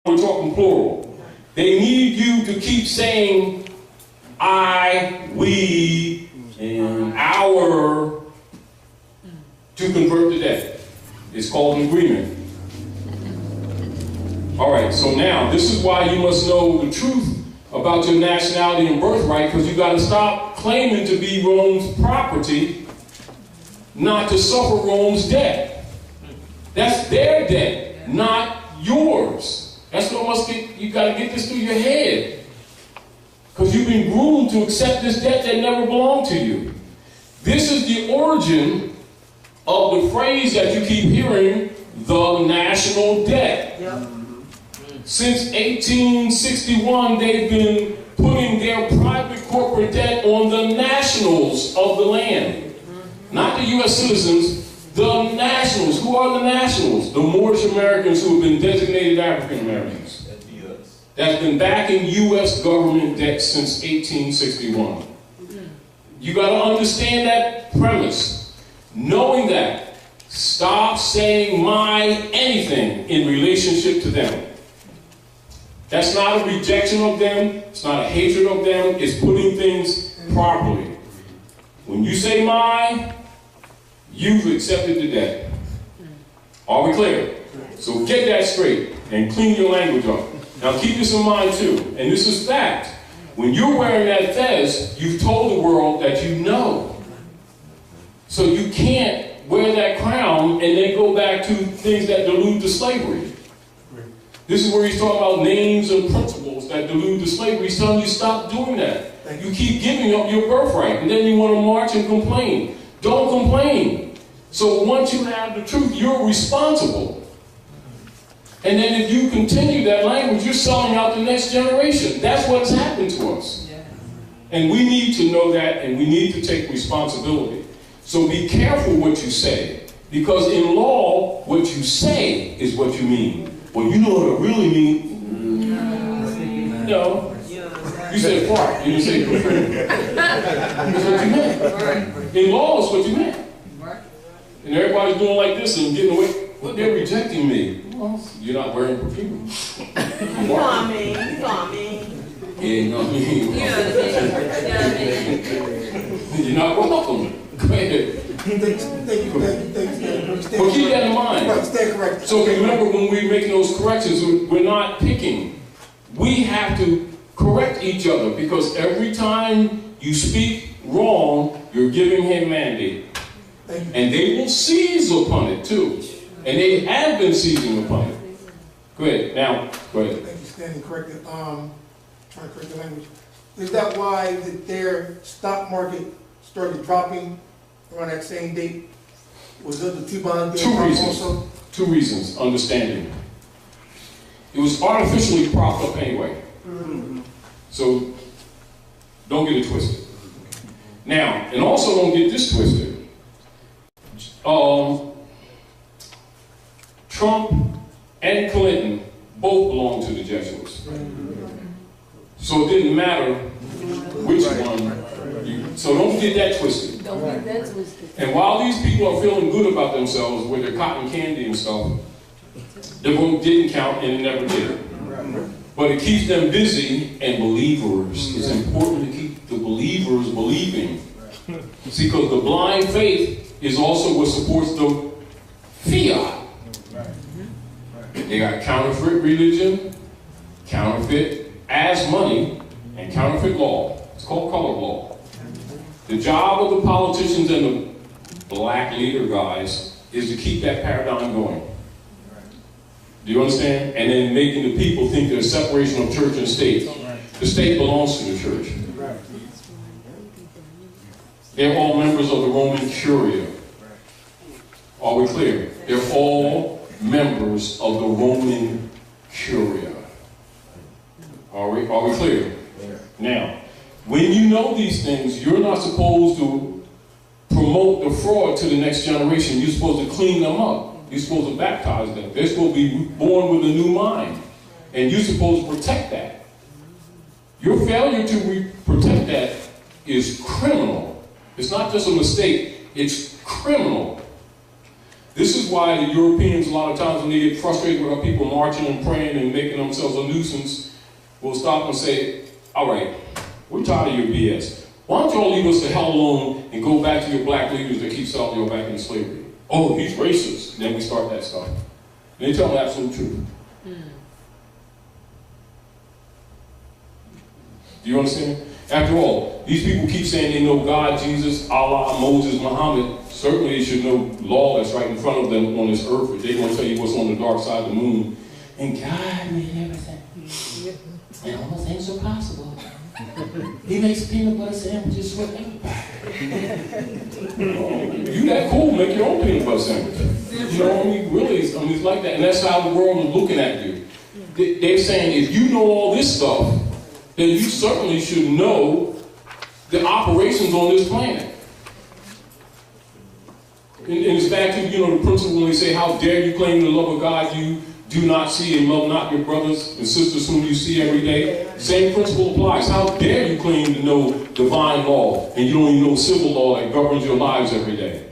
we're talking plural. They need you to keep saying I, we, and our to convert the debt. It's called an agreement. All right, so now this is why you must know the truth about your nationality and birthright, because you got to stop claiming to be Rome's property, not to suffer Rome's debt. That's their debt, not yours. That's what you got to get this through your head. Because you've been groomed to accept this debt that never belonged to you. This is the origin of the phrase that you keep hearing, the national debt. Yep. Since 1861, they've been putting their private corporate debt on the nationals of the land. Not the U.S. citizens, the nationals. Who are the nationals? The Moorish Americans who have been designated African Americans. That's been backing U.S. government debt since 1861. You got to understand that premise. Knowing that, stop saying my anything in relationship to them. That's not a rejection of them. It's not a hatred of them. It's putting things properly. When you say my, you've accepted the debt. Are we clear? So get that straight and clean your language up. Now keep this in mind too, and this is fact. When you're wearing that fez, you've told the world that you know. So you can't wear that crown and then go back to things that delude to slavery. This is where he's talking about names and principles that delude to slavery. He's telling you stop doing that. You keep giving up your birthright, and then you want to march and complain. Don't complain. So once you have the truth, you're responsible. And then if you continue that language, you're selling out the next generation. That's what's happened to us. And we need to know that, and we need to take responsibility. So be careful what you say, because in law, what you say is what you mean. Well, you know what I really mean. No. You said part. You didn't say prefer. That's what you meant. In law, it's what you meant. And everybody's doing like this and getting away. Well, they're rejecting me. Well, you're not wearing perfume. You know what I mean. You know what I mean. Yeah, you know what I mean. You're not welcome. Go ahead. But keep that in mind. So remember, when we're making those corrections, we're not picking. We have to correct each other, because every time you speak wrong, you're giving him mandate. And they will seize upon it too. And they have been seizing upon it. Go ahead. Now, go ahead. Thank you, standing corrected. Trying to correct the language. Is that why their stock market started dropping around that same date? Was it the T-bond? Two reasons. Also? Two reasons. Understanding. It was artificially propped up anyway. So don't get it twisted. Now, and also don't get this twisted. Trump and Clinton both belonged to the Jesuits. So it didn't matter which one. So don't get that twisted. Don't get that twisted. And while these people are feeling good about themselves with their cotton candy and stuff, the vote didn't count and it never did. But it keeps them busy and believers. It's important to keep the believers believing. See, because the blind faith is also what supports the fiat. They got counterfeit religion, counterfeit as money, and counterfeit law. It's called color law. The job of the politicians and the black leader guys is to keep that paradigm going. Do you understand? And then making the people think there's separation of church and state. The state belongs to the church. They're all members of the Roman Curia. Are we clear? They're all members of the Roman Curia. Are we clear? Now, when you know these things, you're not supposed to promote the fraud to the next generation. You're supposed to clean them up. You're supposed to baptize them. They're supposed to be born with a new mind. And you're supposed to protect that. Your failure to protect that is criminal. It's not just a mistake. It's criminal. This is why the Europeans, a lot of times when they get frustrated with our people marching and praying and making themselves nuisance will stop and say, all right, we're tired of your BS. Why don't y'all leave us the hell alone and go back to your black leaders that keep selling you back into slavery? Oh, he's racist. Then we start that stuff. And they tell the absolute truth. Do you understand? After all, these people keep saying they know God, Jesus, Allah, Moses, Muhammad. Certainly they should know law that's right in front of them on this earth. But they're going to tell you what's on the dark side of the moon. And God made everything. And all things are possible. He makes peanut butter sandwiches for everybody. You that cool, make your own peanut butter sandwich. You know what I mean? Really, it's like that. And that's how the world is looking at you. They're saying if you know all this stuff, then you certainly should know the operations on this planet. And it's back to, the principle when they say, how dare you claim the love of God you do not see and love not your brothers and sisters whom you see every day. Same principle applies. How dare you claim to know divine law and you don't even know civil law that governs your lives every day.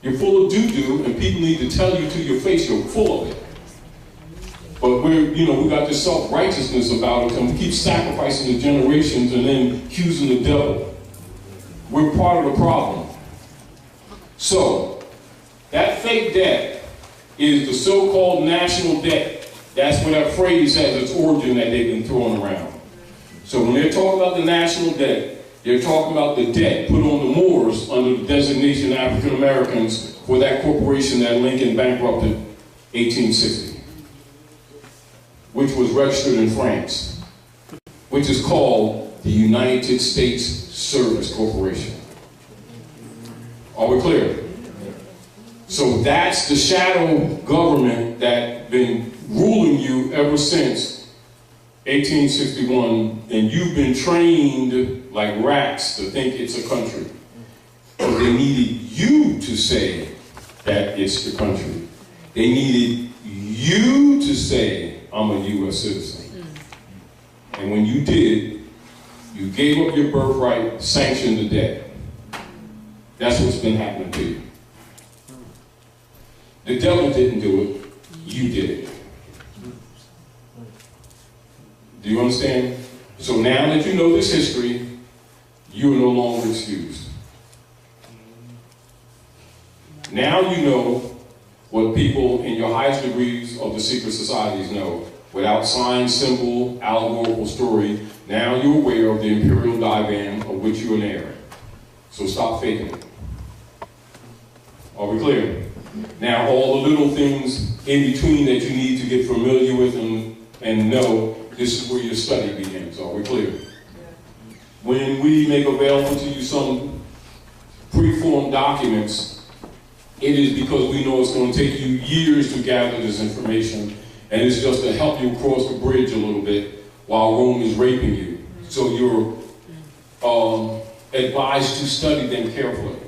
You're full of doo-doo and people need to tell you to your face you're full of it. But we got this self-righteousness about it, and we keep sacrificing the generations and then accusing the devil. We're part of the problem. So, that fake debt is the so-called national debt. That's where that phrase has its origin that they've been throwing around. So when they're talking about the national debt, they're talking about the debt put on the Moors under the designation African Americans for that corporation that Lincoln bankrupted 1860. Which was registered in France, which is called the United States Service Corporation. Are we clear? So that's the shadow government that's been ruling you ever since 1861, and you've been trained like rats to think it's a country. But they needed you to say that it's the country. They needed you to say, I'm a U.S. citizen. And when you did, you gave up your birthright, sanctioned the debt. That's what's been happening to you. The devil didn't do it, you did it. Do you understand? So now that you know this history, you are no longer excused. Now you know what people in your highest degrees of the secret societies know. Without sign, symbol, allegorical story, now you're aware of the imperial divan of which you're an heir. So stop faking it. Are we clear? Now all the little things in between that you need to get familiar with and know, this is where your study begins. Are we clear? When we make available to you some preformed documents, it is because we know it's going to take you years to gather this information, and it's just to help you cross the bridge a little bit while Rome is raping you. So you're advised to study them carefully,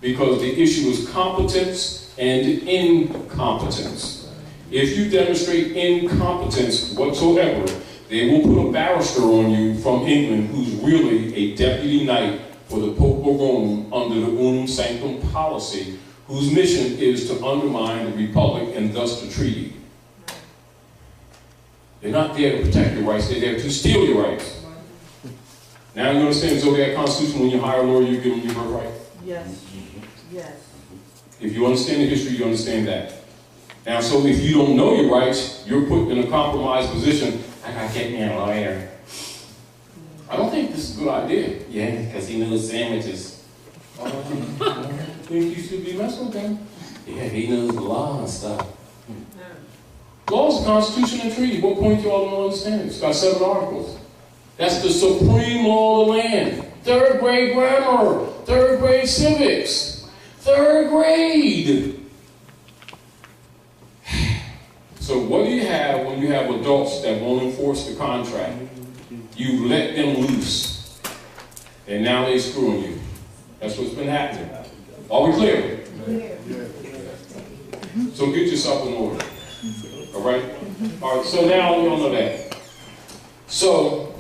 because the issue is competence and incompetence. If you demonstrate incompetence whatsoever, they will put a barrister on you from England who's really a deputy knight for the Pope of Rome under the Unum Sanctum policy, whose mission is to undermine the Republic and thus the treaty. They're not there to protect your rights, they're there to steal your rights. Now you understand the Zodiac Constitution, when you hire a lawyer, you give them your birthright? Yes. Yes. If you understand the history, you understand that. Now, so if you don't know your rights, you're put in a compromised position. I gotta get me a lawyer. I don't think this is a good idea. Yeah, because he knows sandwiches. I think you should be messing with him. Yeah, he knows the law and stuff. Law is the Constitution and treaty. What point do you all don't understand? It's got 7 articles. That's the supreme law of the land. 3rd grade grammar, 3rd grade civics, 3rd grade. So what do you have when you have adults that won't enforce the contract? You let them loose, and now they're screwing you. That's what's been happening. Are we clear? So get yourself in order. All right? All right, so now we all know that. So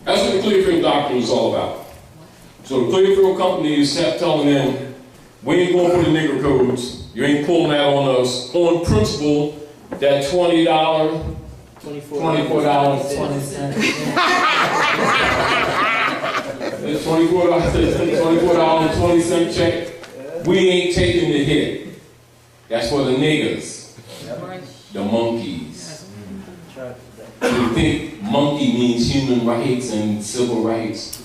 that's what the Clearfield Doctrine is all about. So the Clearfield Company is telling them, we ain't going for the nigger codes. You ain't pulling that on us. On principle, that $20 $24.20. This $24.20 check, we ain't taking the hit. That's for the niggers, the monkeys. You think monkey means human rights and civil rights,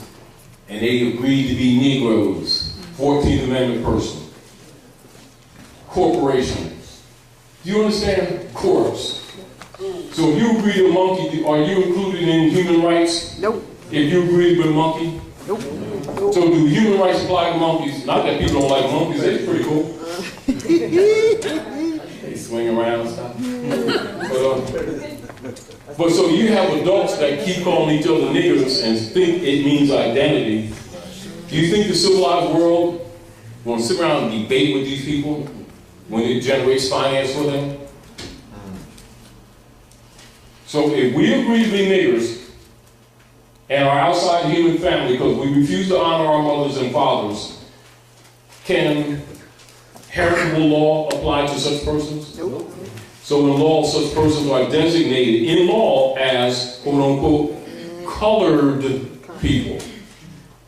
and they agreed to be Negroes, 14th Amendment person. Corporation. Do you understand? Corpse. So if you agree to monkey, are you included in human rights? Nope. If you agree with monkey? Nope. So do human rights apply to monkeys? Not that people don't like monkeys, they're pretty cool. They swing around and stuff. But so you have adults that keep calling each other niggers and think it means identity. Do you think the civilized world will sit around and debate with these people when it generates finance for them? So if we agree to be niggers and are outside the human family because we refuse to honor our mothers and fathers, can heritable law apply to such persons? Nope. So in law, such persons are designated in law as, quote unquote, colored people.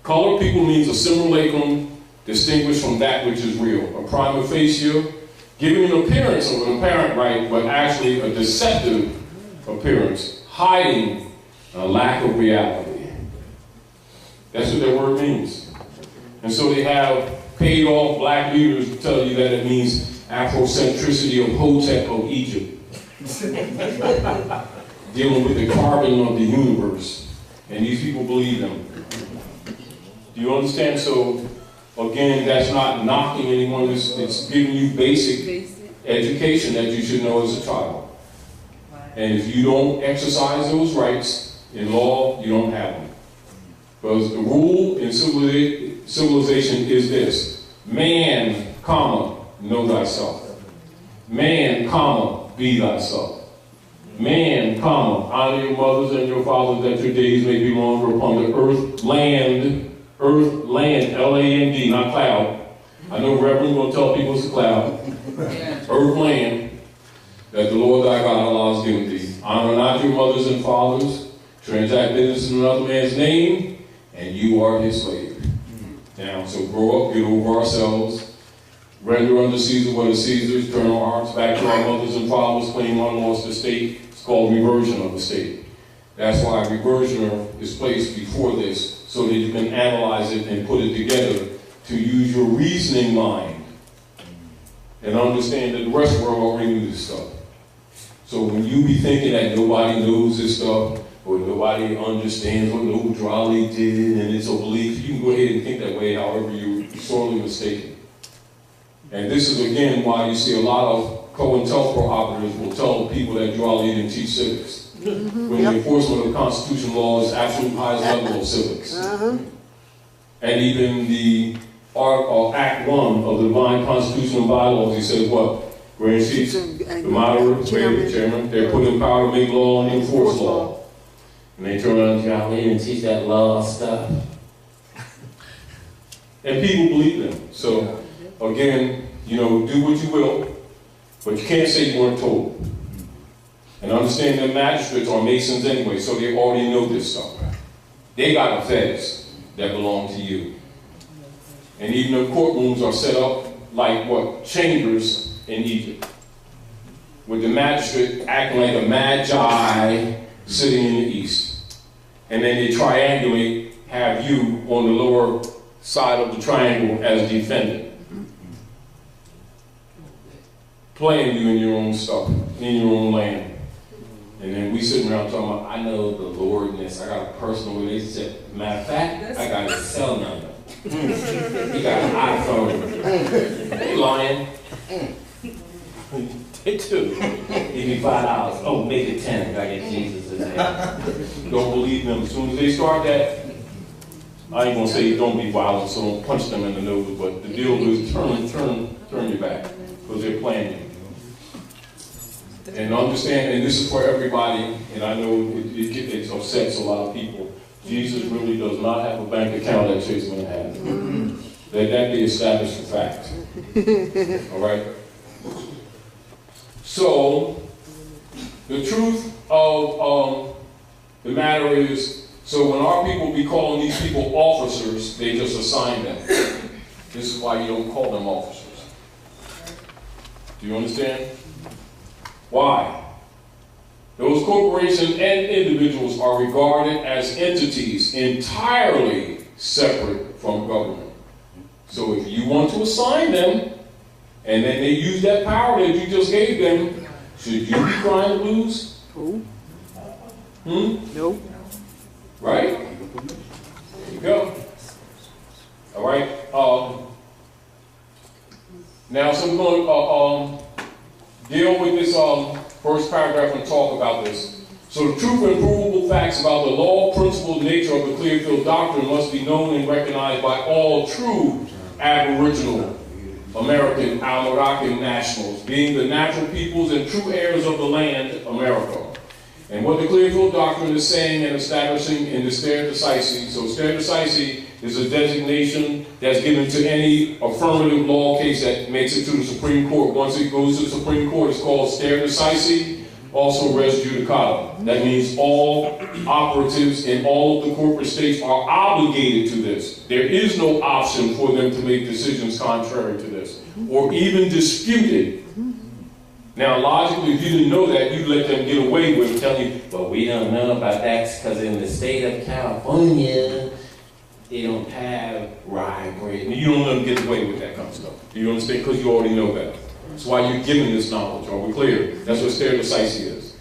Colored people means a simulacrum distinguished from that which is real. A prima facie, giving an appearance of an apparent right, but actually a deceptive appearance, hiding a lack of reality. That's what that word means. And so they have paid off black leaders to tell you that it means Afrocentricity of Hotep of Egypt. Dealing with the carbon of the universe. And these people believe them. Do you understand? So, again, that's not knocking anyone. It's giving you basic education that you should know as a child. And if you don't exercise those rights in law, you don't have them. Because the rule in civilization is this: man, comma, know thyself. Man, comma, be thyself. Man, comma, honor your mothers and your fathers that your days may be longer upon the earth, land, L-A-N-D, not cloud. I know Reverend will tell people it's a cloud. Earth, land, that the Lord thy God Allah has given thee. Honor not your mothers and fathers, transact business in another man's name, and you are his slave. Now, so grow up, get over ourselves, render unto Caesar what is Caesar's, turn our hearts back to our mothers and fathers, claim unlost estate. It's called reversion of estate. That's why reversioner is placed before this, so that you can analyze it and put it together to use your reasoning mind and understand that the rest of the world already knew this stuff. So when you be thinking that nobody knows this stuff, or nobody understands what Noble Drawley did, and it's a belief, you can go ahead and think that way, however you're sorely mistaken. And this is, again, why you see a lot of COINTELPRO operatives will tell people that Drawley didn't teach civics. When the enforcement of constitutional law is absolute highest level of civics. And even the Act 1 of the Divine Constitution and Bylaws, he says what? Grand Chiefs, the moderator, chairman, they're put in power to make law and enforce law. And they turn around and say, they didn't teach that law stuff. And people believe them. So, again, you know, do what you will, but you can't say you weren't told. And understand that magistrates are Masons anyway, so they already know this stuff. They got a feds that belong to you. And even the courtrooms are set up like what? Chambers in Egypt. With the magistrate acting like a magi sitting in the east. And then they triangulate, have you on the lower side of the triangle as defendant. Playing you in your own stuff, in your own land. And then we sitting around talking about, I know the Lordness, I got a personal relationship. Matter of fact, I got his cell number. He got an iPhone. They lying. They do. Give me $5. Oh, make it 10 if I get Jesus in there. Don't believe them. As soon as they start that, I ain't gonna say don't be violent, so don't punch them in the nose, but the deal is turn your back, because they're playing you. And understand, and this is for everybody, and I know it upsets a lot of people. Jesus really does not have a bank account that Chase Manhattan. Let that be established for fact. All right? So, The truth of the matter is, so when our people be calling these people officers, they just assign them. This is why you don't call them officers. Do you understand? Why? Those corporations and individuals are regarded as entities entirely separate from government. So if you want to assign them, and then they use that power that you just gave them, should you be crying to lose? No. Right? There you go. All right. Now, so we're going to deal with this first paragraph and talk about this. So the truth and provable facts about the law, principle, and nature of the Clearfield Doctrine must be known and recognized by all true Aboriginal American Almoroccan nationals, being the natural peoples and true heirs of the land, America. And what the Clearfield Doctrine is saying and establishing in the stare decisis. So stare decisis is a designation that's given to any affirmative law case that makes it to the Supreme Court. Once it goes to the Supreme Court, it's called stare decisis, also res judicata. That means all operatives in all of the corporate states are obligated to this. There is no option for them to make decisions contrary to this, or even dispute it. Now, logically, if you didn't know that, you'd let them get away with telling you, but we don't know about that because in the state of California, they don't have rye bread. You don't let them get away with that kind of stuff. You understand? Because you already know better. That's why you're given this knowledge. Are we clear? That's what stare decisis is.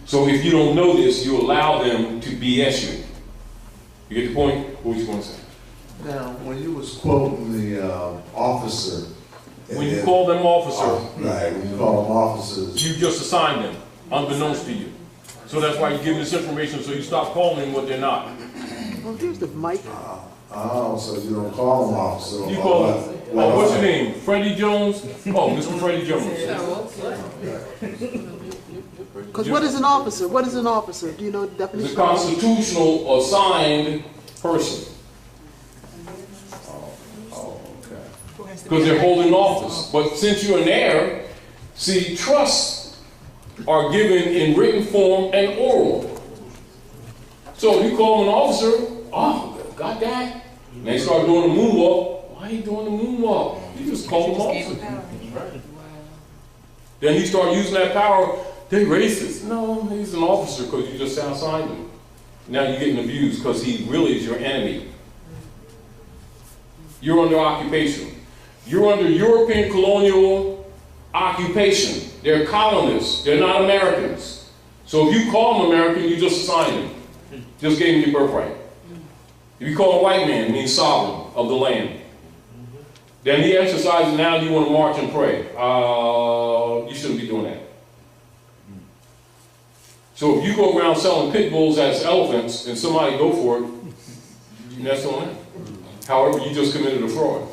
So if you don't know this, you allow them to BS you. You get the point? What was you going to say? Now, when you was quoting the officer, When you call them officer, right, when you call them officers, you just assign them, unbeknownst to you. So that's why you're giving this information, so you stop calling them what they're not. Oh, there's the mic. so you don't call them officers. You call them, what's your name? Freddie Jones? Oh, Mr. Freddie Jones. Because what is an officer? What is an officer? Do you know the It's a definition? constitutional assigned person. Because they're holding office. But since you're an heir, see, trusts are given in written form and oral. So if you call them an officer, oh, got that? And they start doing the moonwalk. Why are you doing the moonwalk? You just call them officer. Then you start using that power. They racist. No, he's an officer because you just assigned him. Now you're getting abused because he really is your enemy. You're under occupation. You're under European colonial occupation. They're colonists. They're not Americans. So if you call them American, you just assign them. Just gave them your birthright. If you call a white man, it means sovereign of the land. Then he exercises, now you want to march and pray. You shouldn't be doing that. So if you go around selling pit bulls as elephants and somebody go for it, that's on it. However, you just committed a fraud.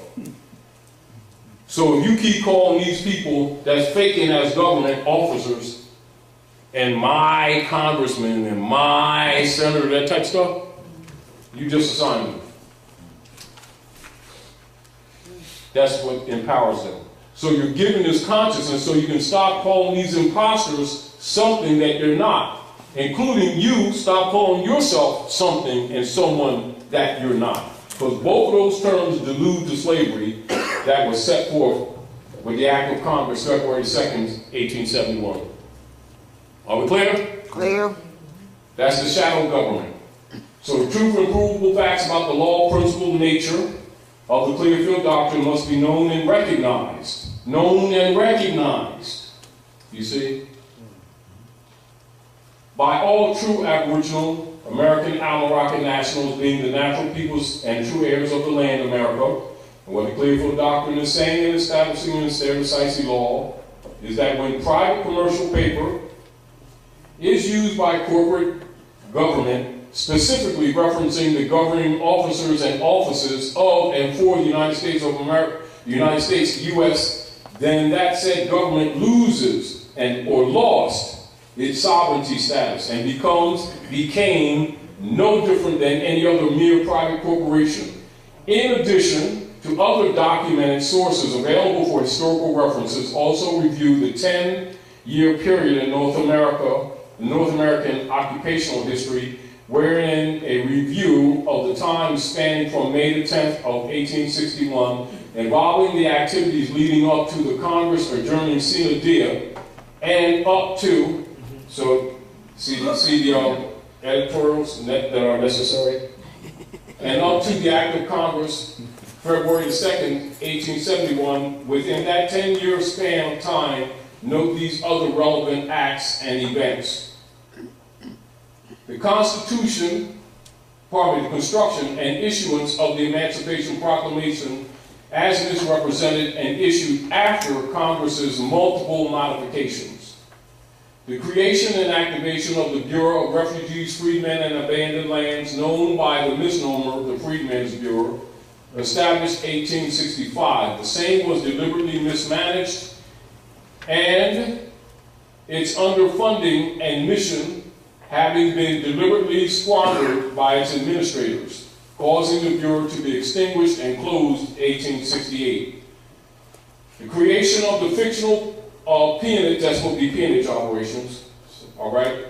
So if you keep calling these people that's faking as government officers and my congressman and my senator, that type of stuff, you just assign them. That's what empowers them. So you're giving this consciousness so you can stop calling these imposters something that they're not. Including you, stop calling yourself something and someone that you're not. Because both of those terms delude to slavery that was set forth with the Act of Congress, February 2nd, 1871. Are we clear? Clear. That's the shadow government. So the truth and provable facts about the law, principle, and nature of the Clearfield Doctrine must be known and recognized. Known and recognized. You see? By all true Aboriginal American Almoroccan nationals, being the natural peoples and true heirs of the land, America. And what the Clearfield Doctrine is saying and establishing in its stare decisis law is that when private commercial paper is used by corporate government, specifically referencing the governing officers and offices of and for the United States of America, the United States, U.S., then that said government loses or lost its sovereignty status and became no different than any other mere private corporation. In addition to other documented sources available for historical references, also review the 10-year period in North America North American occupational history, wherein a review of the time spanning from May the 10th of 1861, involving the activities leading up to the Congress adjourning sine die, and up to, so see the editorials that are necessary, and up to the act of Congress, February 2nd, 1871, within that 10-year span of time, note these other relevant acts and events. The Constitution, the construction and issuance of the Emancipation Proclamation as it is represented and issued after Congress's multiple modifications. The creation and activation of the Bureau of Refugees, Freedmen, and Abandoned Lands, known by the misnomer the Freedmen's Bureau, established 1865. The same was deliberately mismanaged, and its underfunding and mission having been deliberately squandered by its administrators, causing the Bureau to be extinguished and closed 1868. The creation of the fictional peonage, that's what the peonage operations, all right?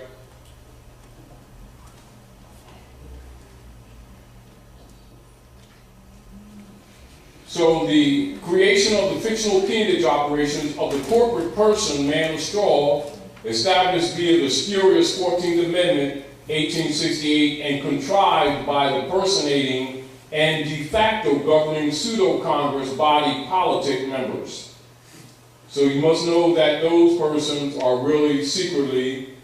So the creation of the fictional peonage operations of the corporate person, man of straw, established via the spurious 14th Amendment, 1868, and contrived by the personating and de facto governing pseudo-Congress body politic members. So you must know that those persons are really secretly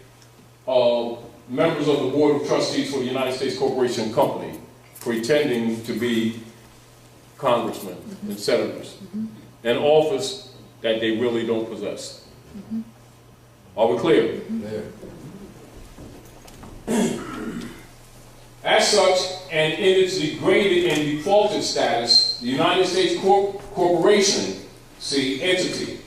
members of the Board of Trustees for the United States Corporation Company, pretending to be congressmen and senators, an office that they really don't possess. Are we clear? As such, and in its degraded and defaulted status, the United States Corporation, see, entity.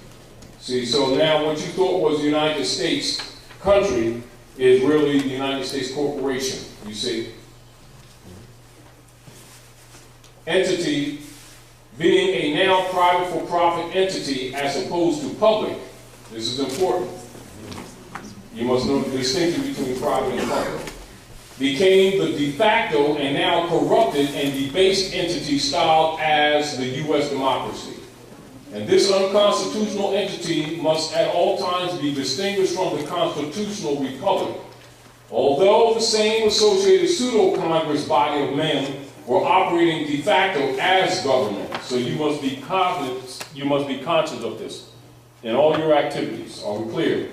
See, so now what you thought was the United States country is really the United States Corporation, you see. Entity being a now private for-profit entity as opposed to public. This is important. You must know the distinction between private and public. Became the de facto and now corrupted and debased entity styled as the U.S. democracy. And this unconstitutional entity must at all times be distinguished from the constitutional republic. Although the same associated pseudo-Congress body of men were operating de facto as government. So you must be conscious of this in all your activities. Are we clear?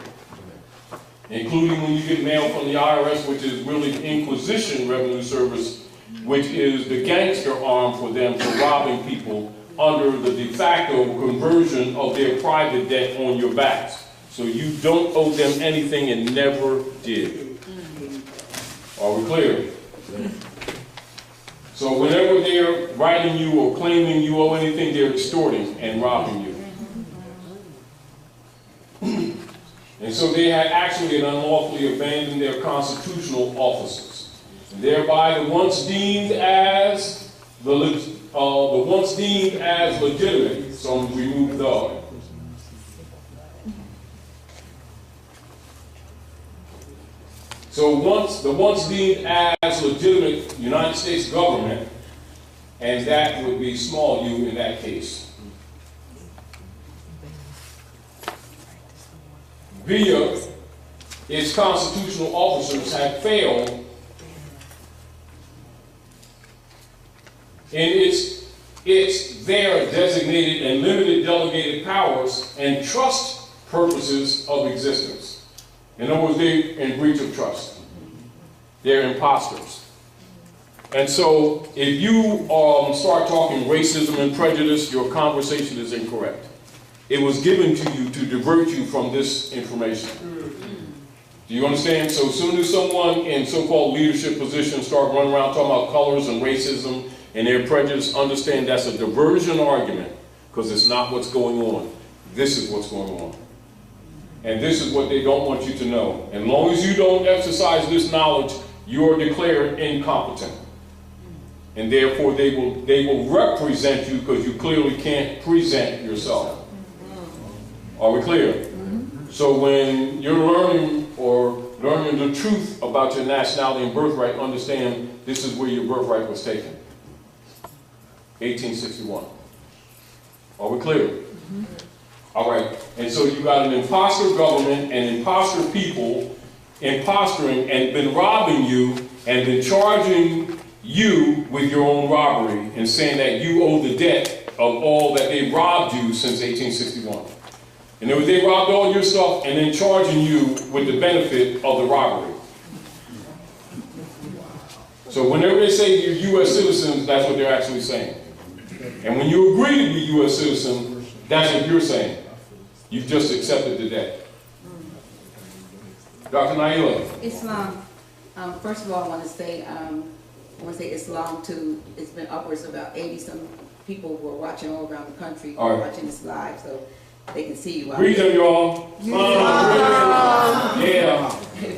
Including when you get mail from the IRS, which is really Inquisition Revenue Service, which is the gangster arm for them for robbing people under the de facto conversion of their private debt on your backs. So you don't owe them anything and never did. Are we clear? So whenever they're writing you or claiming you owe anything, they're extorting and robbing you. And so they had actually unlawfully abandoned their constitutional offices, and thereby the once deemed as legitimate. So remove the. So the once deemed as legitimate United States government, and that would be small u in that case, via its constitutional officers had failed in their designated and limited delegated powers and trust purposes of existence. In other words, they're in breach of trust. They're imposters. And so if you start talking racism and prejudice, your conversation is incorrect. It was given to you to divert you from this information. Do you understand? So as soon as someone in so-called leadership positions start running around talking about colors and racism and their prejudice, understand that's a diversion argument, because it's not what's going on. This is what's going on. And this is what they don't want you to know. And as long as you don't exercise this knowledge, you are declared incompetent. And therefore they will represent you because you clearly can't present yourself. Are we clear? So when you're learning or learning the truth about your nationality and birthright, understand this is where your birthright was taken. 1861. Are we clear? Mm-hmm. All right. And so you got an imposter government and imposter people imposturing and been robbing you and been charging you with your own robbery and saying that you owe the debt of all that they robbed you since 1861. And then they robbed all your stuff and then charging you with the benefit of the robbery. So whenever they say you're U.S. citizens, that's what they're actually saying. And when you agree to be U.S. citizen, that's what you're saying. You've just accepted the debt. Dr. Naila. Islam. First of all, I want to say Islam too. It's been upwards of about 80-some people who are watching all around the country, all right, watching this live, so they can see you. Greet them, y'all. Yeah.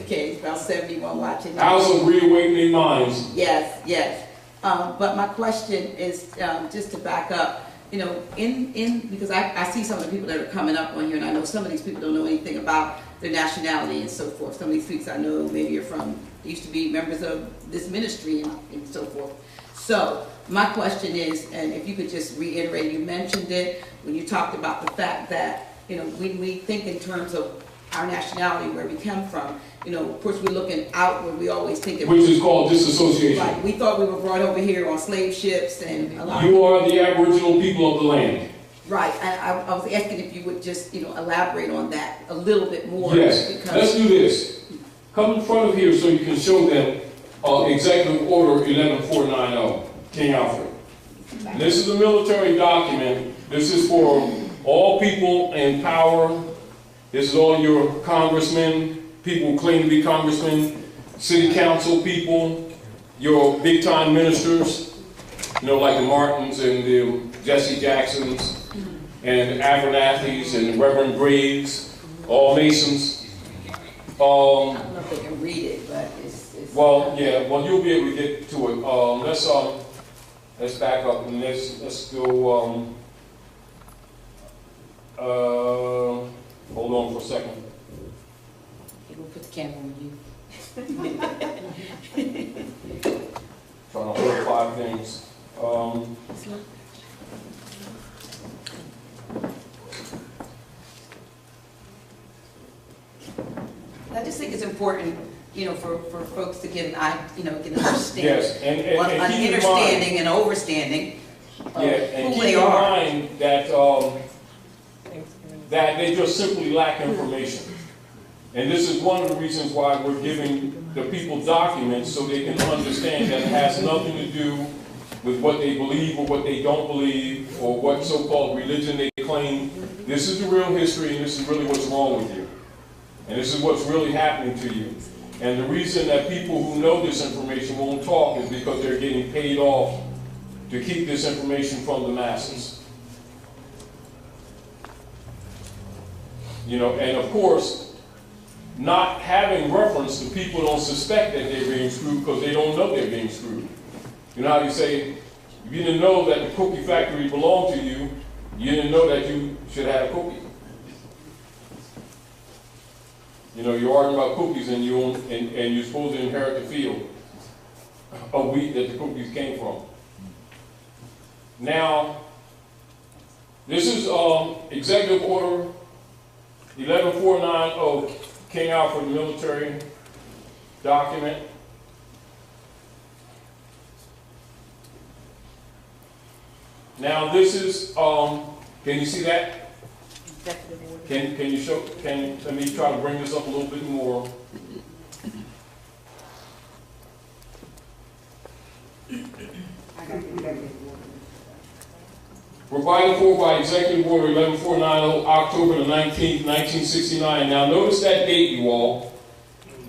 Okay, about 71 watching. House of Reawakening Minds. Yes, yes. But my question is just to back up. You know, because I see some of the people that are coming up on here, and I know some of these people don't know anything about their nationality and so forth. Some of these people I know maybe are from, they used to be members of this ministry and so forth. So my question is, and if you could just reiterate, you mentioned it when you talked about the fact that, you know, when we think in terms of our nationality, where we come from, you know, of course we're looking outward, we always think that— which is called disassociation. Right, we thought we were brought over here on slave ships and a lot— You are the Aboriginal people of the land. Right, I was asking if you would just, you know, elaborate on that a little bit more. Yes, let's do this. Come in front of here so you can show them Executive Order 11490, King Alfred. And this is a military document. This is for all people in power. This is all your congressmen, people who claim to be congressmen, city council people, your big-time ministers, you know, like the Martins and the Jesse Jacksons, and Abernathy's and Reverend Graves, all Masons. I don't know if they can read it, but it's well, yeah, well, you'll be able to get to it. Let's back up and let's go. Hold on for a second. We'll put the camera on you. Trying to hold 5 things. I just think it's important, you know, for folks to get an understanding, Yes, and an understanding and overstanding of and who keep they in are. mind that that they just simply lack information. And this is one of the reasons why we're giving the people documents so they can understand that it has nothing to do with what they believe or what they don't believe or what so-called religion they claim. This is the real history and this is really what's wrong with you. And this is what's really happening to you. And the reason that people who know this information won't talk is because they're getting paid off to keep this information from the masses. You know, and of course, not having reference to people don't suspect that they're being screwed because they don't know they're being screwed. You know how you say, if you didn't know that the cookie factory belonged to you, you didn't know that you should have a cookie. You know, you're arguing about cookies and you're supposed to inherit the field of wheat that the cookies came from. Now, this is Executive Order 11490, King Alfred military document. Now this is, can you see that? Can you show, let me try to bring this up a little bit more. Provided for by Executive Order 11490, October the 19th, 1969. Now notice that date, you all,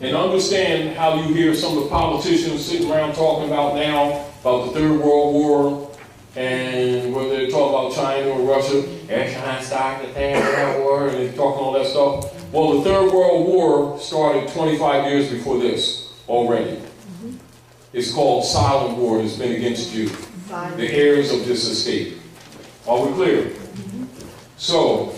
and understand how you hear some of the politicians sitting around talking about now about the Third World War, and whether they talk about China or Russia, and China started the Third World War, and they're talking all that stuff. Well, the Third World War started 25 years before this already. It's called Silent War. It's been against you, the heirs of this estate. Are we clear? So,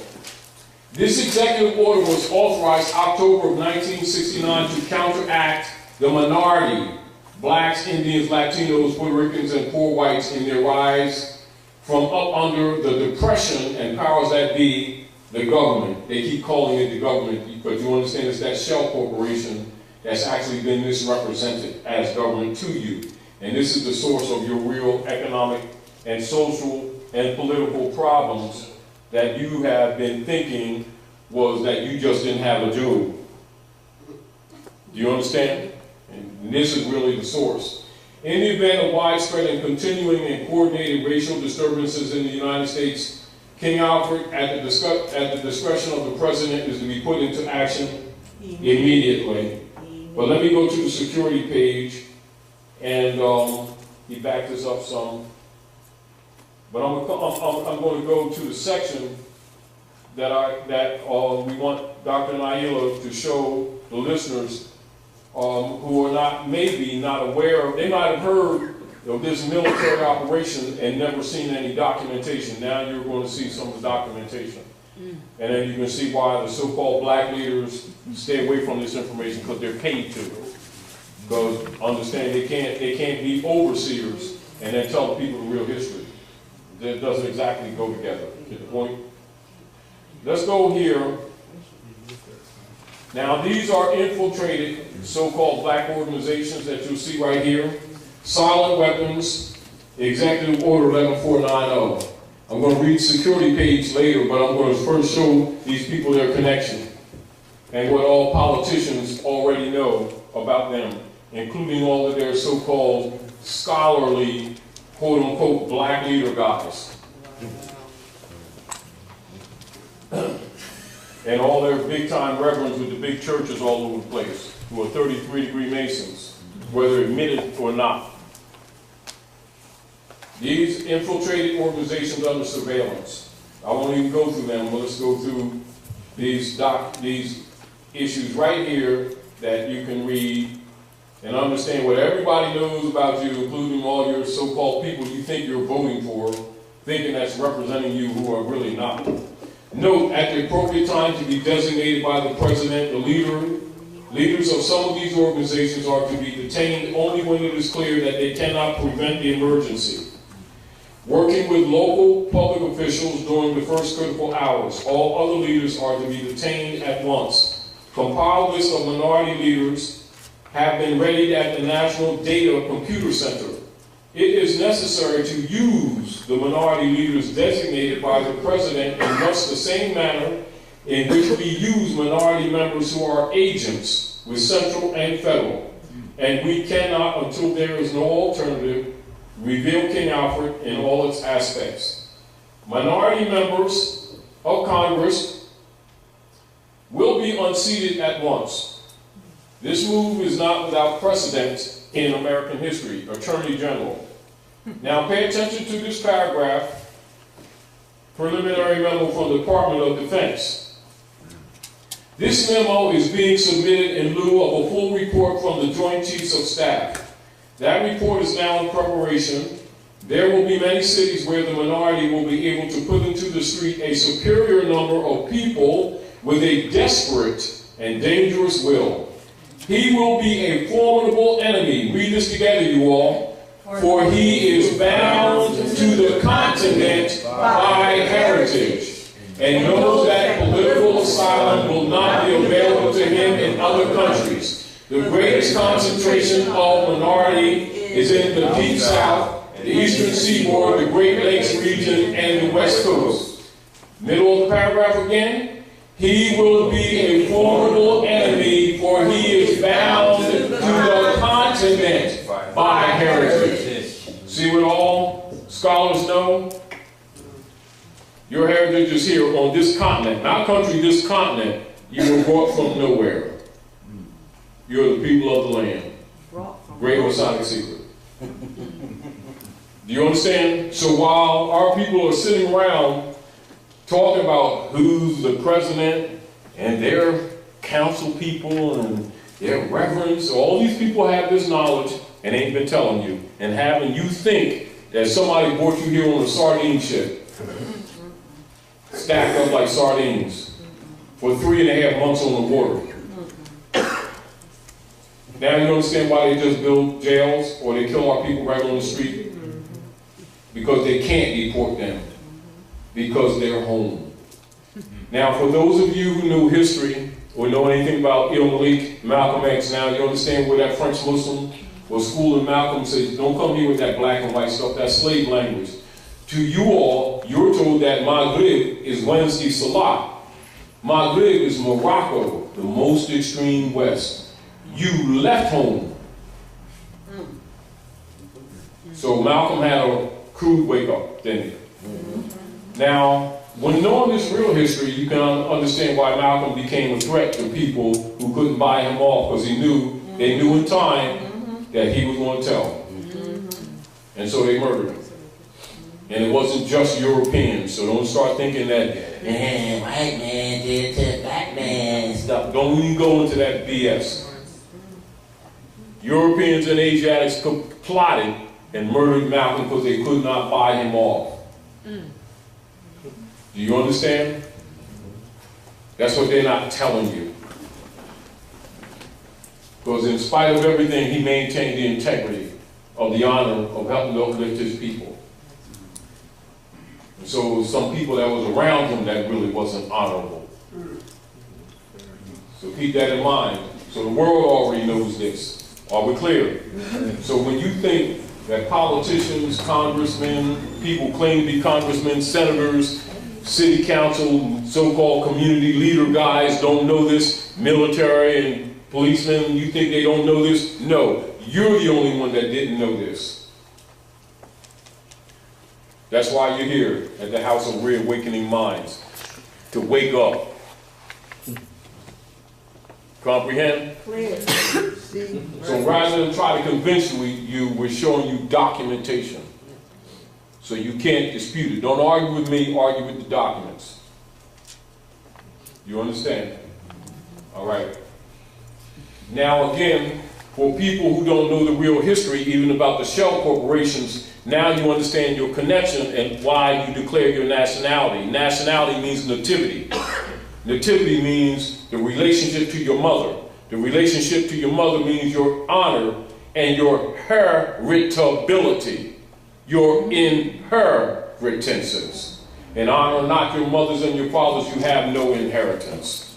This executive order was authorized October of 1969 to counteract the minority, blacks, Indians, Latinos, Puerto Ricans, and poor whites in their rise from up under the depression and powers that be, the government. They keep calling it the government, but you understand it's that shell corporation that's actually been misrepresented as government to you. And this is the source of your real economic and social and political problems that you have been thinking was that you just didn't have a job. Do you understand? And this is really the source. In the event of widespread and continuing and coordinated racial disturbances in the United States, King Alfred, at the discretion of the President, is to be put into action immediately. But let me go to the security page, and he backed this up some. But I'm going to go to the section that we want Dr. Naila to show the listeners who are maybe not aware of. They might have heard of this military operation and never seen any documentation. Now you're going to see some of the documentation. And then you can see why the so-called black leaders stay away from this information, because they're paid to. Because understand, they can't be overseers and then tell the people the real history. That doesn't exactly go together. Get the point? Let's go here. Now these are infiltrated so-called black organizations that you'll see right here. Silent Weapons, Executive Order 11490. I'm going to read security page later, but I'm going to first show these people their connection and what all politicians already know about them, including all of their so-called scholarly, quote-unquote, black leader guys. And all their big-time reverends with the big churches all over the place, who are 33-degree Masons, whether admitted or not. These infiltrated organizations under surveillance. I won't even go through them, but let's go through these issues right here that you can read and understand what everybody knows about you, including all your so-called people you think you're voting for, thinking that's representing you who are really not. Note, at the appropriate time to be designated by the President, the leaders of some of these organizations are to be detained only when it is clear that they cannot prevent the emergency. Working with local public officials during the first critical hours, all other leaders are to be detained at once. Compiled lists of minority leaders have been readied at the National Data Computer Center. It is necessary to use the minority leaders designated by the President in much the same manner in which we use minority members who are agents with central and federal. And we cannot, until there is no alternative, reveal King Alfred in all its aspects. Minority members of Congress will be unseated at once. This move is not without precedent in American history. Attorney General. Now pay attention to this paragraph, preliminary memo from the Department of Defense. This memo is being submitted in lieu of a full report from the Joint Chiefs of Staff. That report is now in preparation. There will be many cities where the minority will be able to put into the street a superior number of people with a desperate and dangerous will. He will be a formidable enemy. Read this together, you all. For he is bound to the continent by heritage, and knows that political asylum will not be available to him in other countries. The greatest concentration of minority is in the Deep South, the Eastern Seaboard, the Great Lakes region, and the West Coast. Middle of the paragraph again. He will be a formidable enemy, for he is bound to the continent by heritage. See what all scholars know? Your heritage is here on this continent. Not country, this continent. You were brought from nowhere. You're the people of the land. Great Masonic secret. Do you understand? So while our people are sitting around talking about who's the president and their council people and their reverends, all these people have this knowledge and ain't been telling you, and having you think that somebody brought you here on a sardine ship, stacked up like sardines. for 3.5 months on the water. Now you understand why they just build jails or they kill our people right on the street? Because they can't deport them. Because they're home. Now for those of you who know history or know anything about Malik, Malcolm X, now you understand where that French Muslim was schooling Malcolm, says, don't come here with that black and white stuff, that's slave language. To you all, you're told that Maghrib is Wednesday Salah. Maghrib is Morocco, the most extreme west. You left home. So Malcolm had a crude wake up, didn't he? Now, when knowing this real history, you can understand why Malcolm became a threat to people who couldn't buy him off, because they knew in time that he was going to tell. And so they murdered him. And it wasn't just Europeans, so don't start thinking that, man, white man did to black man and stuff. Don't even go into that BS. Europeans and Asiatics plotted and murdered Malcolm because they could not buy him off. Do you understand? That's what they're not telling you. Because in spite of everything, he maintained the integrity of the honor of helping to uplift his people. And so some people that was around him that really wasn't honorable. So keep that in mind. So the world already knows this. Are we clear? So when you think that politicians, congressmen, people claim to be congressmen, senators, city council, so-called community leader guys don't know this, military and policemen, you think they don't know this? No, you're the only one that didn't know this. That's why you're here at the House of Reawakening Minds, to wake up. Comprehend? Clear. So rather than try to convince you, we're showing you documentation. So you can't dispute it. Don't argue with me, argue with the documents. You understand? All right. Now again, for people who don't know the real history, even about the shell corporations, now you understand your connection and why you declare your nationality. Nationality means nativity. Nativity means the relationship to your mother. The relationship to your mother means your honor and your heritability. Your inheritances. And honor not your mothers and your fathers, you have no inheritance.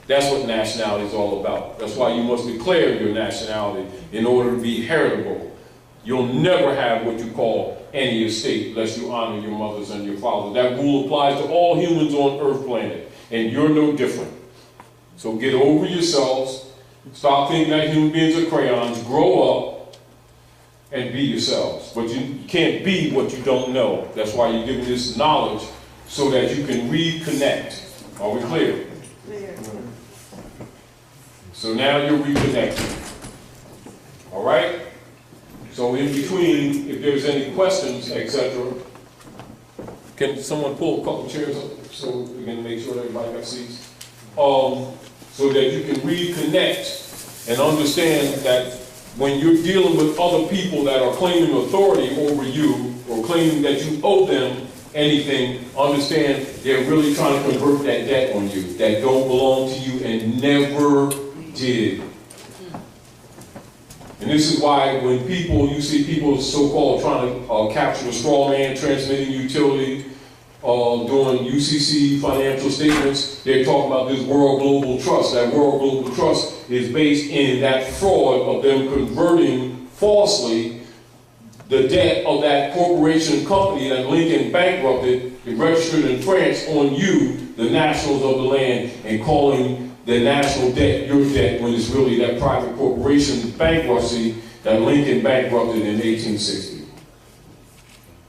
That's what nationality is all about. That's why you must declare your nationality in order to be heritable. You'll never have what you call any estate unless you honor your mothers and your fathers. That rule applies to all humans on Earth planet, and you're no different. So get over yourselves. Stop thinking that human beings are crayons. Grow up and be yourselves. But you can't be what you don't know. That's why you're given this knowledge so that you can reconnect. Are we clear? Clear. So now you're reconnecting. All right? So in between, if there's any questions, etc., can someone pull a couple chairs up so we can make sure that everybody got seats? So that you can reconnect and understand that when you're dealing with other people that are claiming authority over you or claiming that you owe them anything, understand they're really trying to convert that debt on you that don't belong to you and never did. And this is why when you see people so-called trying to capture a straw man, transmitting utility, doing UCC financial statements, they're talking about this World Global Trust. That World Global Trust is based in that fraud of them converting falsely the debt of that corporation company that Lincoln bankrupted, registered in France on you, the nationals of the land, and calling the national debt your debt when it's really that private corporation bankruptcy that Lincoln bankrupted in 1860.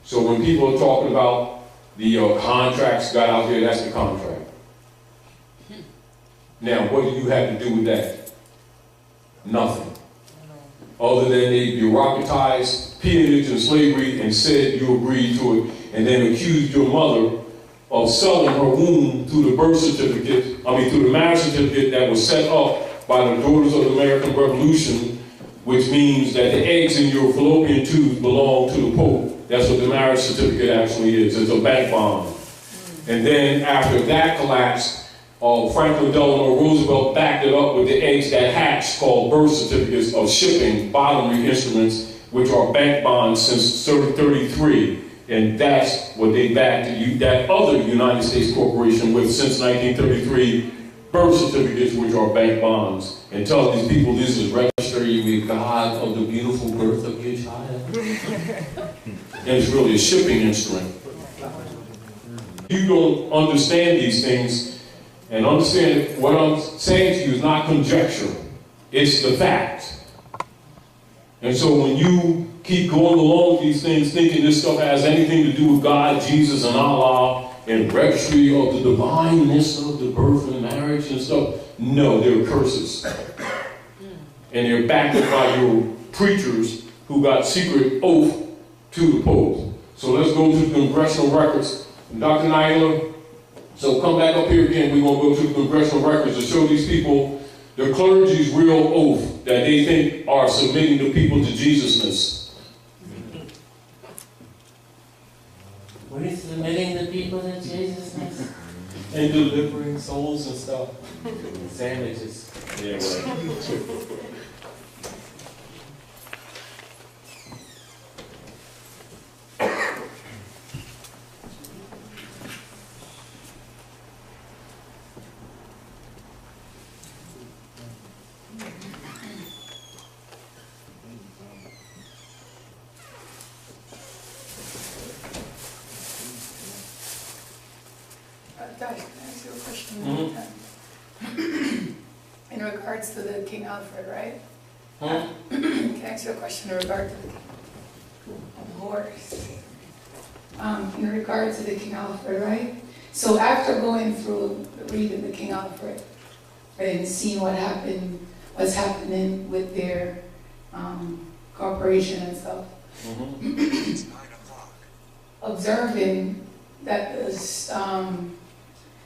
So when people are talking about the contracts got out there, that's the contract. Now, what do you have to do with that? Nothing. Other than they bureaucratized peonage and slavery and said you agreed to it, and then accused your mother of selling her womb through the birth certificate, through the marriage certificate that was set up by the Daughters of the American Revolution, which means that the eggs in your fallopian tubes belong to the Pope. That's what the marriage certificate actually is. It's a bank bond. And then after that collapsed, Franklin Delano Roosevelt backed it up with the eggs that hatched called birth certificates of shipping bottomry instruments, which are bank bonds since 1933. And that's what they backed that other United States corporation with since 1933, birth certificates, which are bank bonds. And tell these people this is register you with God of the beautiful birth of your child. And it's really a shipping instrument. You don't understand these things, and understand what I'm saying to you is not conjecture. It's the fact. And so when you keep going along with these things, thinking this stuff has anything to do with God, Jesus, and Allah, and registry of the divineness of the birth and marriage and stuff, no, they're curses. And they're backed up by your preachers who got secret oath to the Pope. So let's go to the congressional records. And Dr. Naila, so come back up here again. We're going to go to the congressional records to show these people the clergy's real oath that they think are submitting the people to Jesusness. We're submitting the people to Jesusness? And delivering souls and stuff. Sandwiches. Yeah, right. Taj, can I ask you a question? In regards to the King Alfred, right? Can I ask you a question in regard to the Moorish? In regards to the King Alfred, right? So after going through reading the King Alfred and seeing what's happening with their corporation and stuff, observing that the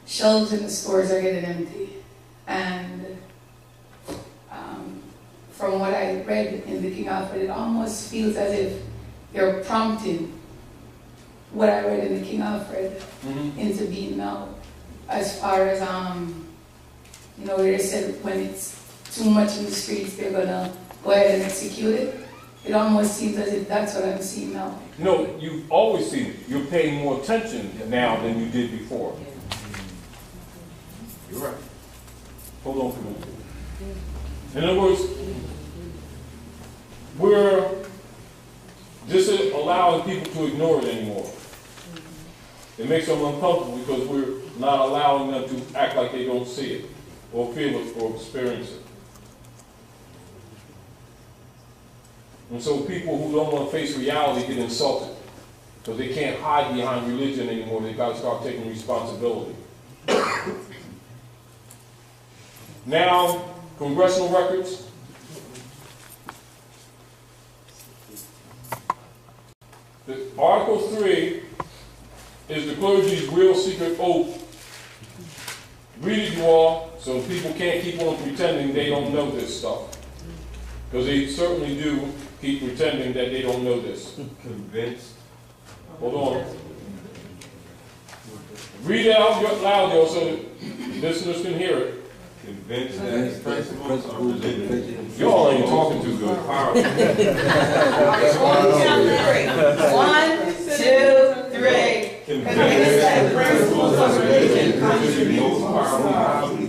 shelves in the stores are getting empty, and from what I read in the King Alfred, it almost feels as if they're prompting what I read in the King Alfred into being now, as far as they said when it's too much in the streets, they're gonna go ahead and execute it. It almost seems as if that's what I'm seeing now. No, you've always seen it. You're paying more attention now than you did before. You're right. Hold on for a minute. In other words, we're just allowing people to ignore it anymore. It makes them uncomfortable because we're not allowing them to act like they don't see it or feel it or experience it. And so people who don't want to face reality get insulted because they can't hide behind religion anymore. They've got to start taking responsibility. Now, congressional records. Article 3 is the clergy's real secret oath. Read it, you all, so people can't keep on pretending they don't know this stuff. Because they certainly do keep pretending that they don't know this. Convinced. Hold on. Read it out loud, yo, so that listeners can hear it. Convinced that the principles of religion. Y'all ain't talking too good. One, two, three. Convinced that the principles of religion contribute most powerful to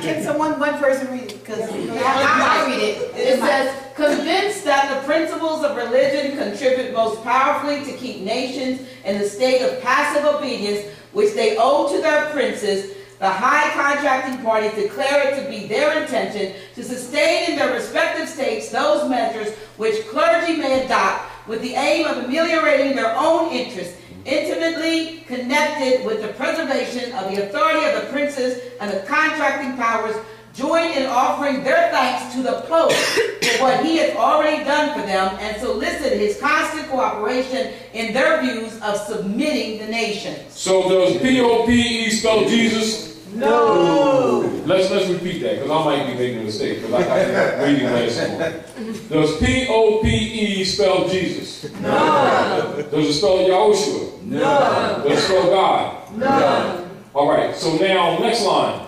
Can one person read it? Because I'll read it. It says, convinced that the principles of religion contribute most powerfully to keep nations in the state of passive obedience, which they owe to their princes, the high contracting parties declare it to be their intention to sustain in their respective states those measures which clergy may adopt with the aim of ameliorating their own interests, intimately connected with the preservation of the authority of the princes and the contracting powers, join in offering their thanks to the Pope for what he has already done for them, and solicit his constant cooperation in their views of submitting the nation. So does P-O-P-E spell Jesus? No. Let's repeat that, because I might be making a mistake, because I got reading last morning. Does P-O-P-E spell Jesus? No. Does it spell Yahushua? No. Does it spell God? No. All right, so now, next line.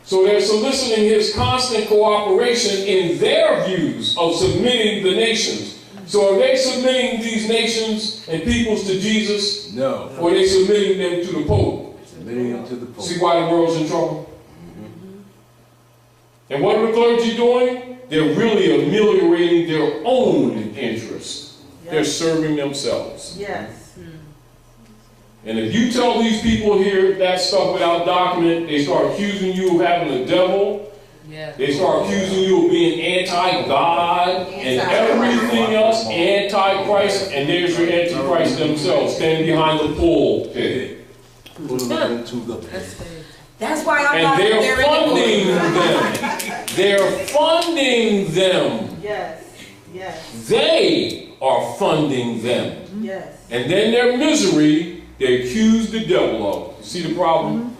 So they're soliciting his constant cooperation in their views of submitting the nations. So are they submitting these nations and peoples to Jesus? No. Or are they submitting them to the Pope? Submitting them to the Pope. See why the world's in trouble? And what are the clergy doing? They're really ameliorating their own interests. They're serving themselves. Yes. And if you tell these people here that stuff without document, they start accusing you of having a devil. They start accusing you of being anti-God and everything else, anti-Christ, and there's your antichrist themselves standing behind the pulpit. That's why I'm and not they're funding them. They're funding them. Yes. Yes. They are funding them. Yes. And then their misery, they accuse the devil of. You see the problem?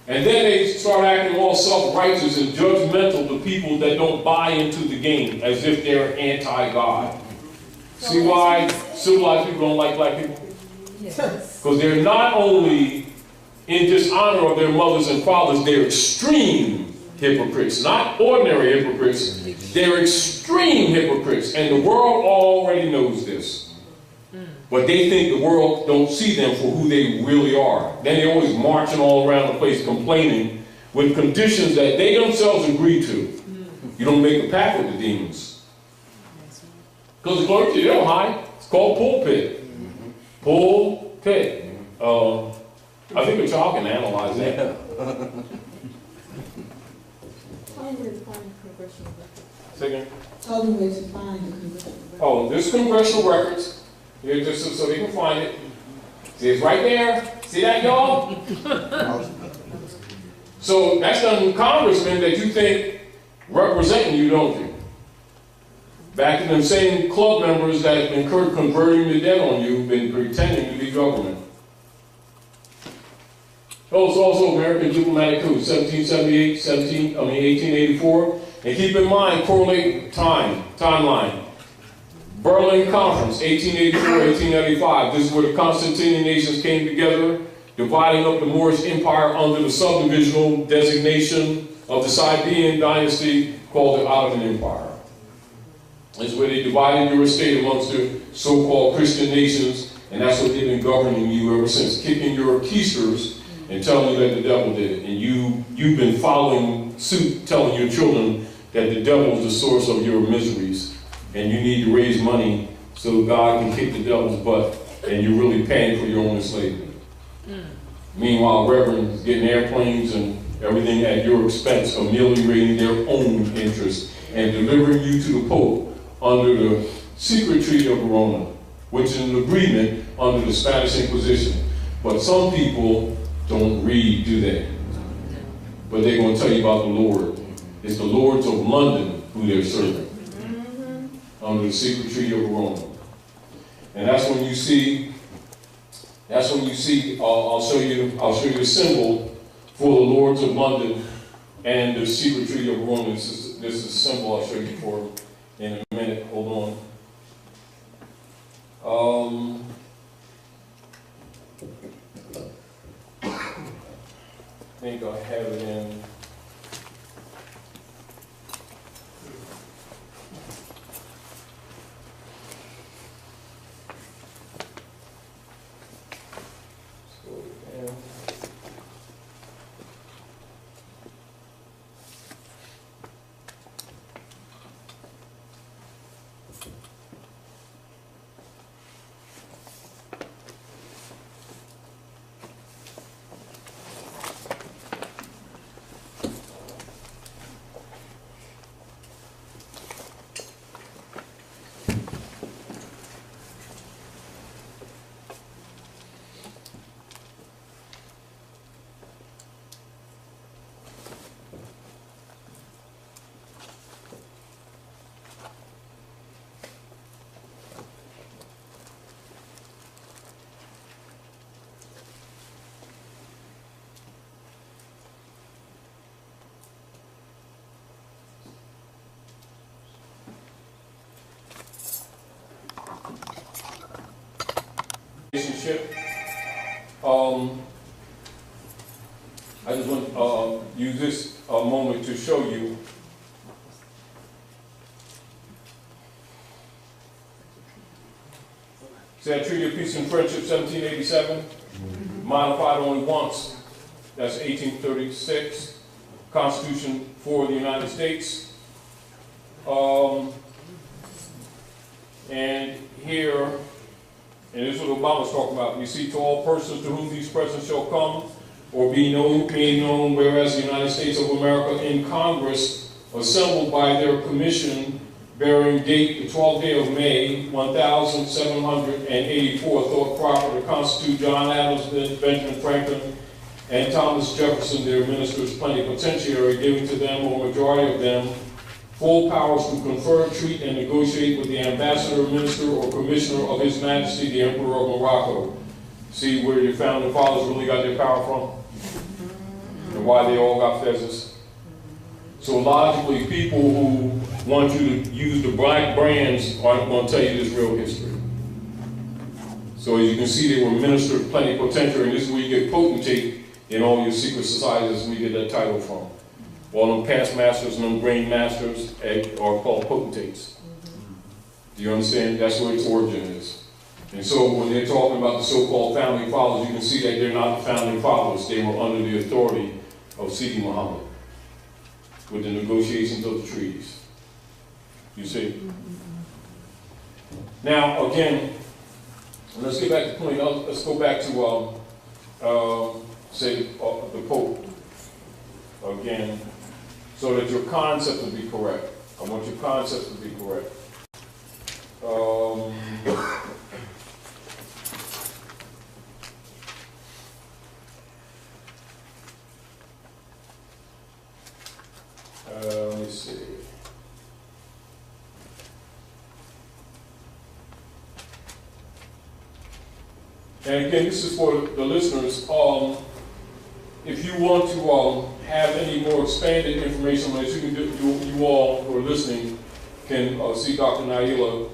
And then they start acting all self-righteous and judgmental to people that don't buy into the game, as if they're anti-God. See why civilized people don't like black people? Because they're not only in dishonor of their mothers and fathers, they're extreme hypocrites. Not ordinary hypocrites, they're extreme hypocrites. And the world already knows this. But they think the world don't see them for who they really are. Then they're always marching all around the place complaining with conditions that they themselves agree to. You don't make a pact with the demons. Because the clergy, they don't hide. It's called pulpit. Pulpit. I think a child can analyze that. Second. Oh, there's congressional records. Here, just so they can find it. See, it's right there. See that, y'all? So that's them congressmen that you think representing you, don't you? Back to them same club members that have been converting the debt on you, been pretending to be government. Oh, it's also American Diplomatic Code, 1778, 1884. And keep in mind, correlate timeline. Berlin Conference, 1884, 1895. This is where the Constantinian nations came together, dividing up the Moorish Empire under the subdivisional designation of the Safavid dynasty called the Ottoman Empire. This is where they divided your estate amongst the so-called Christian nations, and that's what they've been governing you ever since, kicking your keisters and telling you that the devil did it. And you've been following suit, telling your children that the devil is the source of your miseries. And you need to raise money so God can kick the devil's butt, and you're really paying for your own enslavement. Meanwhile, reverends getting airplanes and everything at your expense, ameliorating their own interests, and delivering you to the Pope under the secret treaty of Verona, which is an agreement under the Spanish Inquisition. But some people don't read, do they? But they're going to tell you about the Lord. It's the Lords of London who they're serving under the secret treaty of Verona. And that's when you see, I'll show you the symbol for the Lords of London and the secret treaty of Verona. This is a symbol I'll show you for in a minute. Hold on. I think I have it in. relationship. I just want to use this moment to show you. See that Treaty of Peace and Friendship, 1787, modified only once. That's 1836. Constitution for the United States. And here, and this is what Obama's talking about. You see, to all persons to whom these presents shall come or be known, made known, whereas the United States of America in Congress assembled by their commission bearing date the 12th day of May, 1784, thought proper to constitute John Adams, Benjamin Franklin, and Thomas Jefferson, their ministers plenipotentiary, giving to them, or majority of them, full powers to confer, treat, and negotiate with the ambassador, minister, or commissioner of His Majesty, the Emperor of Morocco. See where your founding fathers really got their power from? And why they all got fezzes? So logically, people who want you to use the black brands aren't going to tell you this real history. So as you can see, they were minister plenipotentiary, and this is where you get potentate in all your secret societies, we get that title from. All them past masters and them grain masters are called potentates. Do you understand? That's where its origin is. And so when they're talking about the so-called founding fathers, you can see that they're not the founding fathers. They were under the authority of Sidi Muhammad with the negotiations of the treaties. You see? Now, again, let's get back to the point. Let's go back to, say, the Pope again, so that your concept will be correct. I want your concept to be correct. Let me see. And again, this is for the listeners. If you want to have any more expanded information on this, you all who are listening can see Dr. Naila.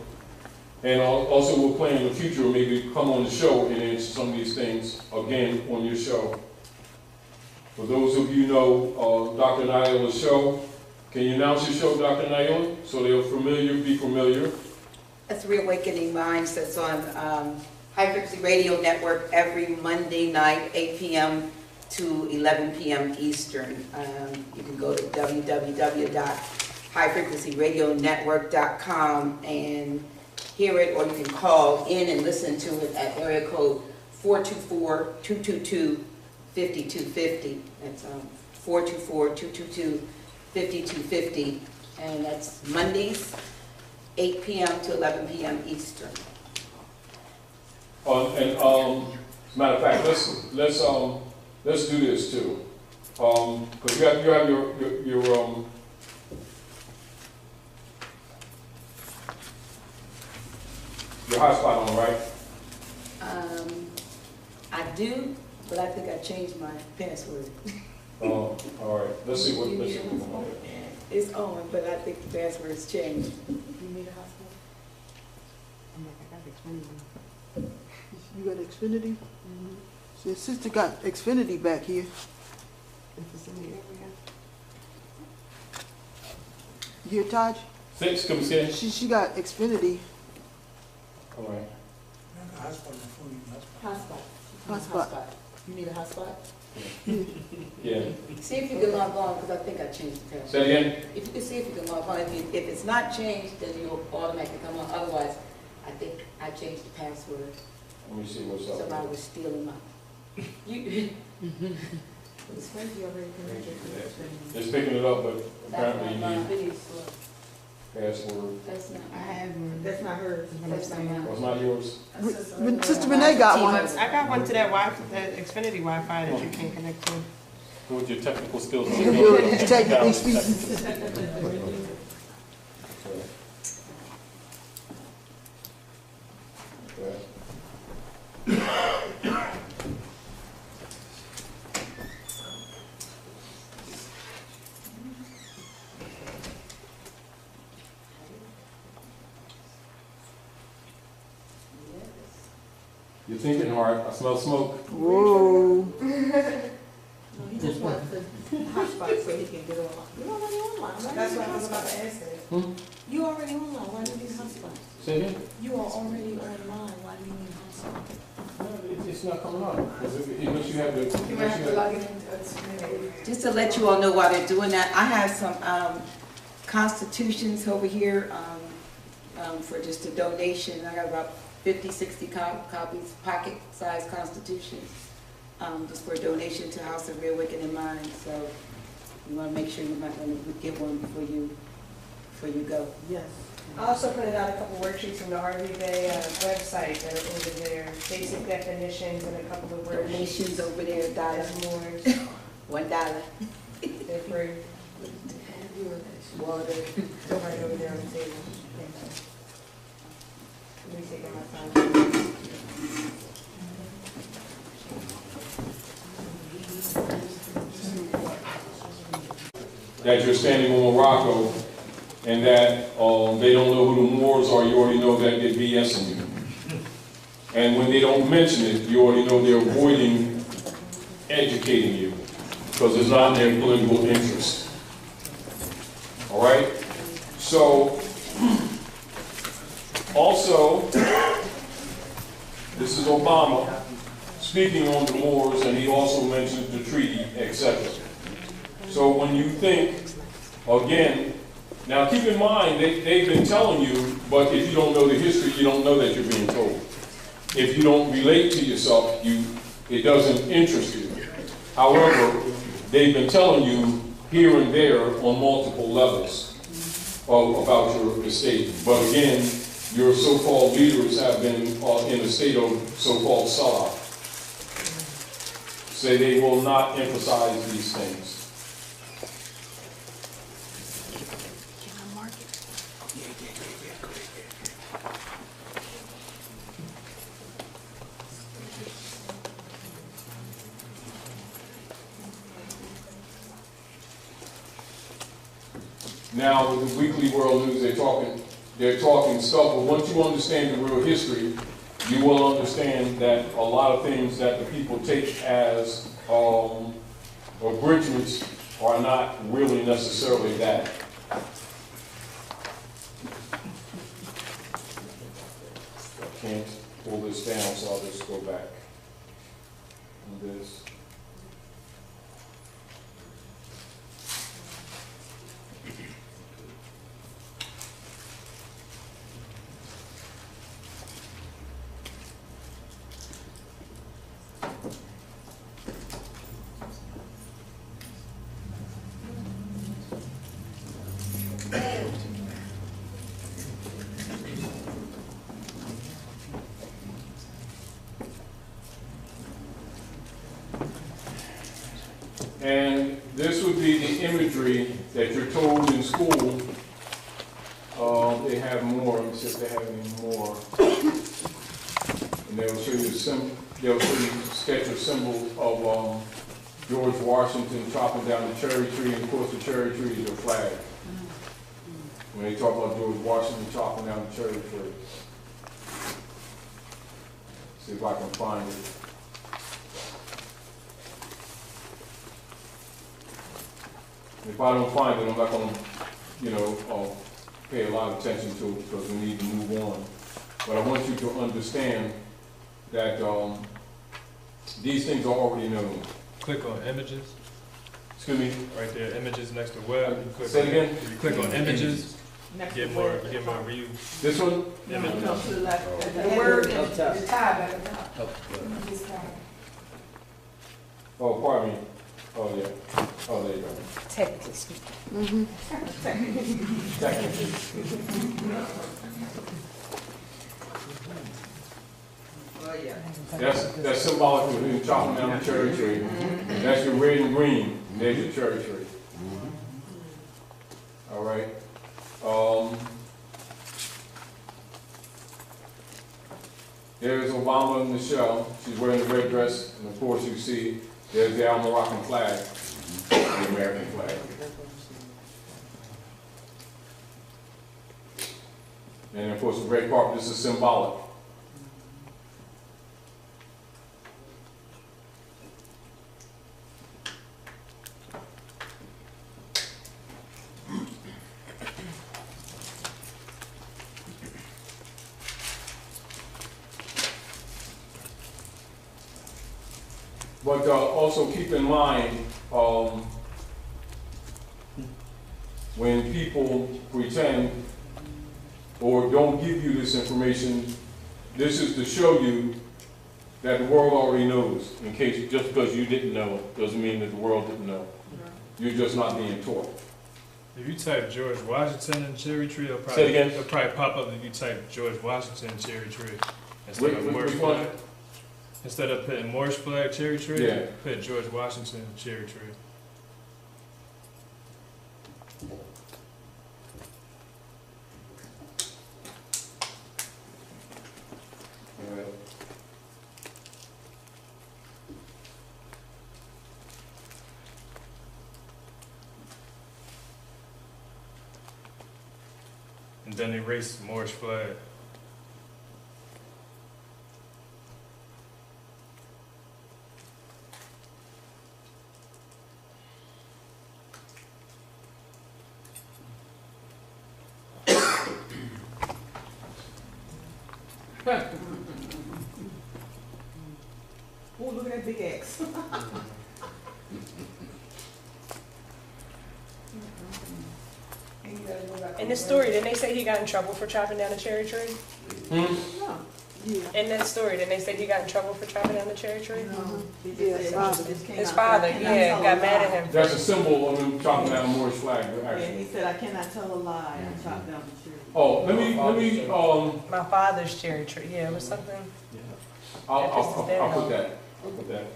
And also we'll plan in the future, maybe come on the show and answer some of these things again on your show. For those of you know Dr. Naila's show, can you announce your show, Dr. Naila, so they'll be familiar? That's Reawakening Minds. That's on High Frequency Radio Network every Monday night, 8 p.m. to 11 p.m. Eastern. You can go to www.highfrequencyradionetwork.com and hear it, or you can call in and listen to it at area code 424-222-5250. That's 424-222-5250, and that's Mondays, 8 p.m. to 11 p.m. Eastern. As a matter of fact, let's do this too, because you have your hotspot on, right? I do, but I think I changed my password. All right. Let's see what we can do. It's on, but I think the password's changed. You need a hotspot? You got Xfinity? See, sister got Xfinity back here. You hear Taj? Six, come see. She got Xfinity. All right. Hotspot. You need a hotspot? Yeah. See if you can log on, because I think I changed the password. Say it again. If you can see if you can log on. If it's not changed, then you'll automatically come on. Otherwise, I think I changed the password. Let me see what's up. Somebody was stealing my. It's funny already connected. It's picking it up, but apparently you That's need not password. That's not. I have one. That's not hers. That's not mine. What's not yours? Sister Renee got one. I got one to that that Xfinity Wi-Fi that you can't connect to. Go with your technical skills. Technically speaking. You're thinking hard. I smell smoke. Whoa. He just wants the hotspot so he can get on. You already online. Why That's do you what I need was about hotspot? to ask that. You already online. Why do you need hotspot? Say again? You are already online. Why do you need hotspot? No, it's not coming up. Unless you have the. You might have to log in into Xfinity. Just to let you all know why they're doing that, I have some constitutions over here for just a donation. I got about 50, 60 copies, pocket-sized constitutions, just for a donation to House of Real Wicked in Mind. So you want to make sure you might want to get one before you go. Yes. I also printed out a couple worksheets from the RV Bay website that are over there, basic definitions and a couple of worksheets. Donations over there, That's $1. more, $1. they're free. Water. They're right over there on the table. Let me take my time. That you're standing on Morocco and that they don't know who the Moors are, you already know that they're BSing you. And when they don't mention it, you already know they're avoiding educating you because it's not in their political interest. All right? So, also, this is Obama speaking on the Moors, and he also mentions the treaty, etc. So when you think, again, now keep in mind, they've been telling you, but if you don't know the history, you don't know that you're being told. If you don't relate to yourself, it doesn't interest you. However, they've been telling you here and there on multiple levels about your estate. But again, your so-called leaders have been in a state of so-called sellout. Say they will not emphasize these things. Now, with the Weekly World News, they're talking stuff, but once you understand the real history, you will understand that a lot of things that the people take as abridgments are not really necessarily that. I can't pull this down, so I'll just go back on this. And this would be the imagery that you're told in school. They have more. Let me see if they have any more. And they'll show you they'll show you a sketch of symbols of George Washington chopping down the cherry tree. And of course, the cherry tree is your flag. When they talk about George Washington chopping down the cherry tree. See if I can find it. If I don't find it, I'm not going to, pay a lot of attention to it because we need to move on. But I want you to understand that these things are already known. Click on images. Excuse me? Right there, images next to web. You click Say it on, again? if you click on images, Next get to more word. views. This one? Images. No, to the left. The word is Up top. the tab at the top. Oh, pardon me. Oh, yeah. Oh, there you go. Technically speaking. Technically. Oh, yeah. That's symbolic of you chopping down the cherry tree. That's your red and green. There's your cherry tree. All right. There's Obama and Michelle. She's wearing the red dress, and of course you see there's the Moroccan flag, the American flag. And of course the red carpet, this is symbolic. But also keep in mind, when people pretend or don't give you this information, this is to show you that the world already knows. In case, just because you didn't know, doesn't mean that the world didn't know. You're just not being taught. If you type George Washington and cherry tree, Say it again. it'll probably pop up if you type George Washington cherry tree instead of Which Moorish one? flag. Instead of putting Moorish flag cherry tree, Yeah. put George Washington cherry tree. And then erase Moorish flag. Oh, look at that big X. In this story, didn't they say he got in trouble for chopping down a cherry tree? Yeah. In that story, didn't they say he got in trouble for chopping down the cherry tree? Yeah, father. His father, yeah, got mad at him. That's a symbol of him chopping down a Moorish flag, actually. And he said, I cannot tell a lie, I chopped down the tree. Oh, let me, My father's cherry tree, yeah, it was something. I'll put that. I'll put that.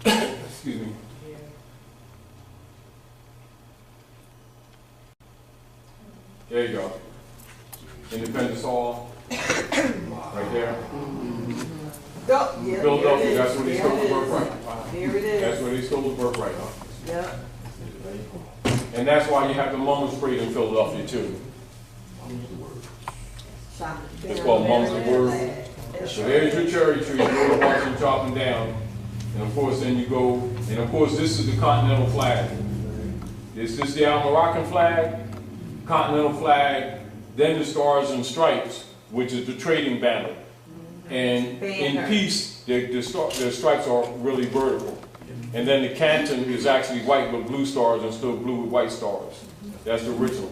Excuse me. There you go. Independence Hall, right there. Philadelphia, that's where they stole the birthright. There it is. That's where they stole the birthright, huh? Yep. And that's why you have the Mum's Parade in Philadelphia too. It's called Mum's the Word. So there's your cherry tree, you go to watch them chop them down. And of course then you go, and of course this is the continental flag. This is the Moroccan flag, continental flag, then the Stars and Stripes, which is the trading banner. And in peace, the stripes are really vertical. And then the canton is actually white with blue stars instead of blue with white stars. That's the original.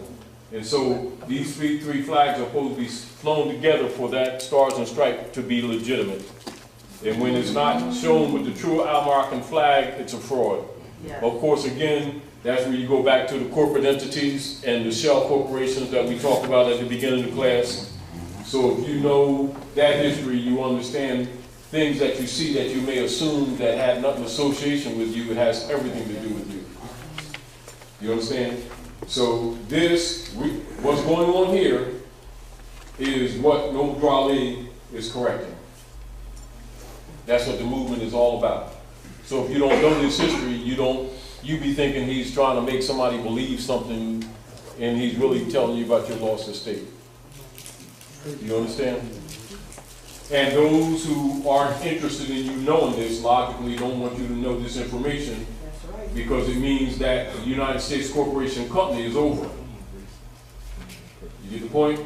And so these three flags are supposed to be flown together for that Stars and Stripes to be legitimate. And when it's not shown with the true Moroccan flag, it's a fraud. Yeah. Of course, again, that's where you go back to the corporate entities and the shell corporations that we talked about at the beginning of the class. So if you know that history, you understand things that you see that you may assume that had nothing association with you, it has everything to do with you. You understand? So this, what's going on here is what Noble Drali is correcting. That's what the movement is all about. So if you don't know this history, you be thinking he's trying to make somebody believe something and he's really telling you about your lost estate. You understand? And those who aren't interested in you knowing this logically don't want you to know this information because it means that the United States Corporation Company is over. You get the point?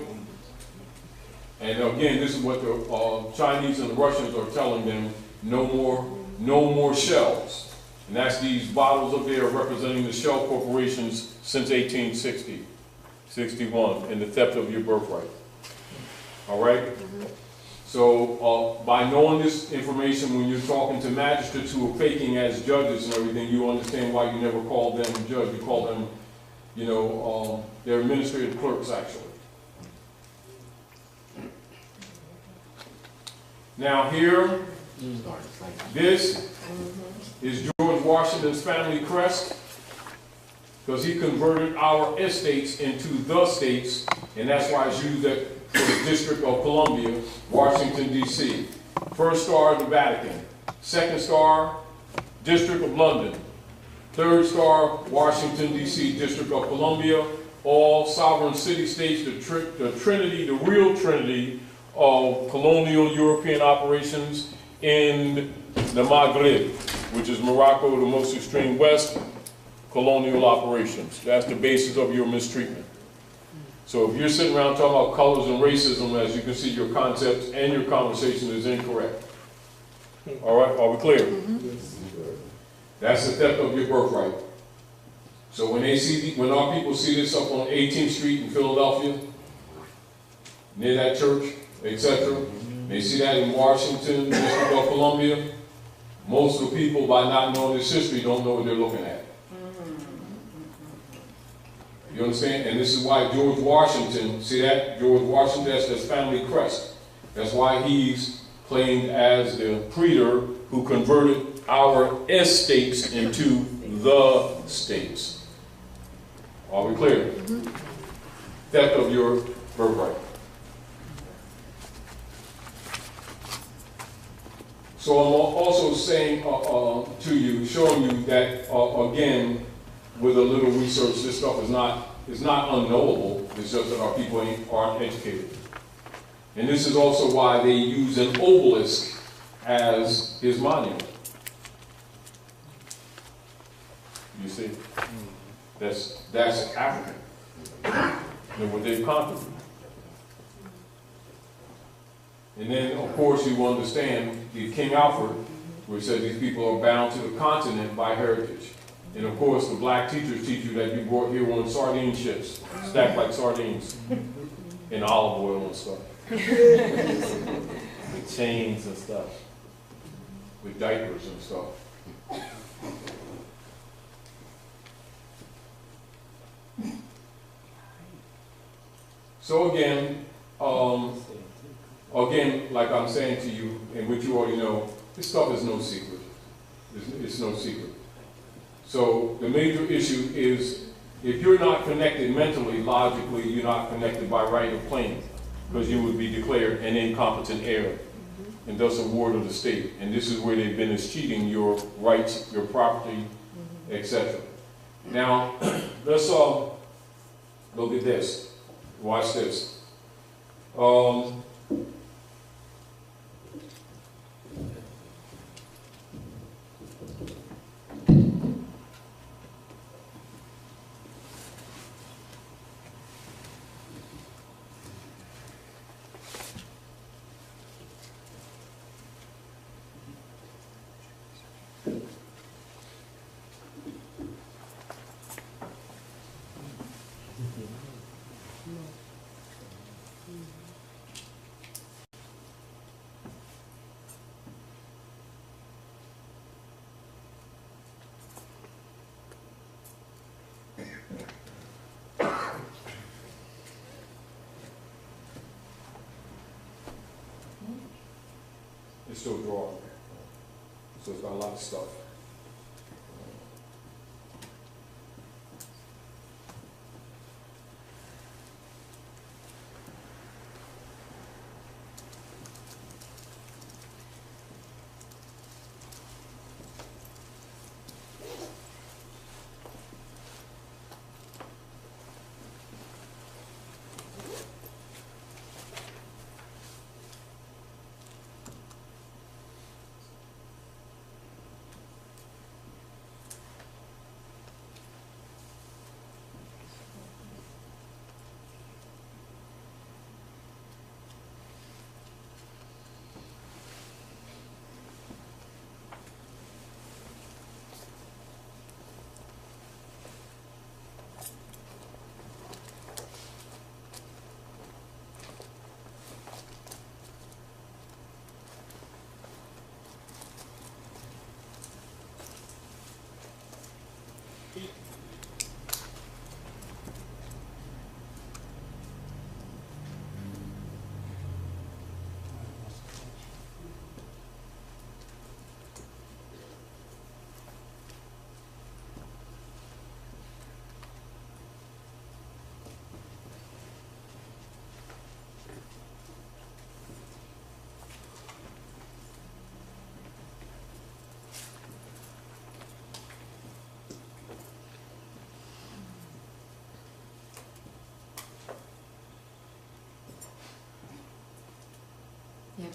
And again, this is what the Chinese and the Russians are telling them, no more shells. And that's these bottles up there representing the shell corporations since 1860, 61, and the theft of your birthright. All right? So by knowing this information, when you're talking to magistrates who are faking as judges and everything, you understand why you never call them a judge. You call them, you know, they're administrative clerks, actually. Now here, this is George Washington's family crest, because he converted our estates into the states, and that's why it's used for the District of Columbia, Washington, D.C. First star, the Vatican. Second star, District of London. Third star, Washington, D.C., District of Columbia. All sovereign city-states, the trinity, the real trinity of colonial European operations in the Maghreb, which is Morocco, the most extreme west, colonial operations. That's the basis of your mistreatment. So if you're sitting around talking about colors and racism, as you can see, your concepts and your conversation is incorrect. All right, are we clear? That's the theft of your birthright. So when when our people see this up on 18th Street in Philadelphia, near that church, etc., they see that in Washington, District of Columbia, most of the people, by not knowing this history, don't know what they're looking at. You understand? And this is why George Washington, see that? George Washington, that's his family crest. That's why he's claimed as the praetor who converted our estates into the states. Are we clear? Theft of your birthright. So I'm also saying to you, showing you that, again, with a little research, this stuff is not unknowable. It's just that our people aren't educated. And this is also why they use an obelisk as his monument. You see? That's African. And what they've conquered. And then, of course, you understand the King Alfred, where he said these people are bound to the continent by heritage. And of course, the black teachers teach you that you brought here on sardine ships, stacked like sardines, in olive oil and stuff. With chains and stuff. With diapers and stuff. So again, like I'm saying to you, and which you already know, this stuff is no secret. It's no secret. So the major issue is, if you're not connected mentally, logically, you're not connected by right of claim, because you would be declared an incompetent heir, and thus a ward of the state. And this is where they've been is cheating your rights, your property, etc. Now, let's look at this. Watch this. It's still drawing, so it's got a lot of stuff.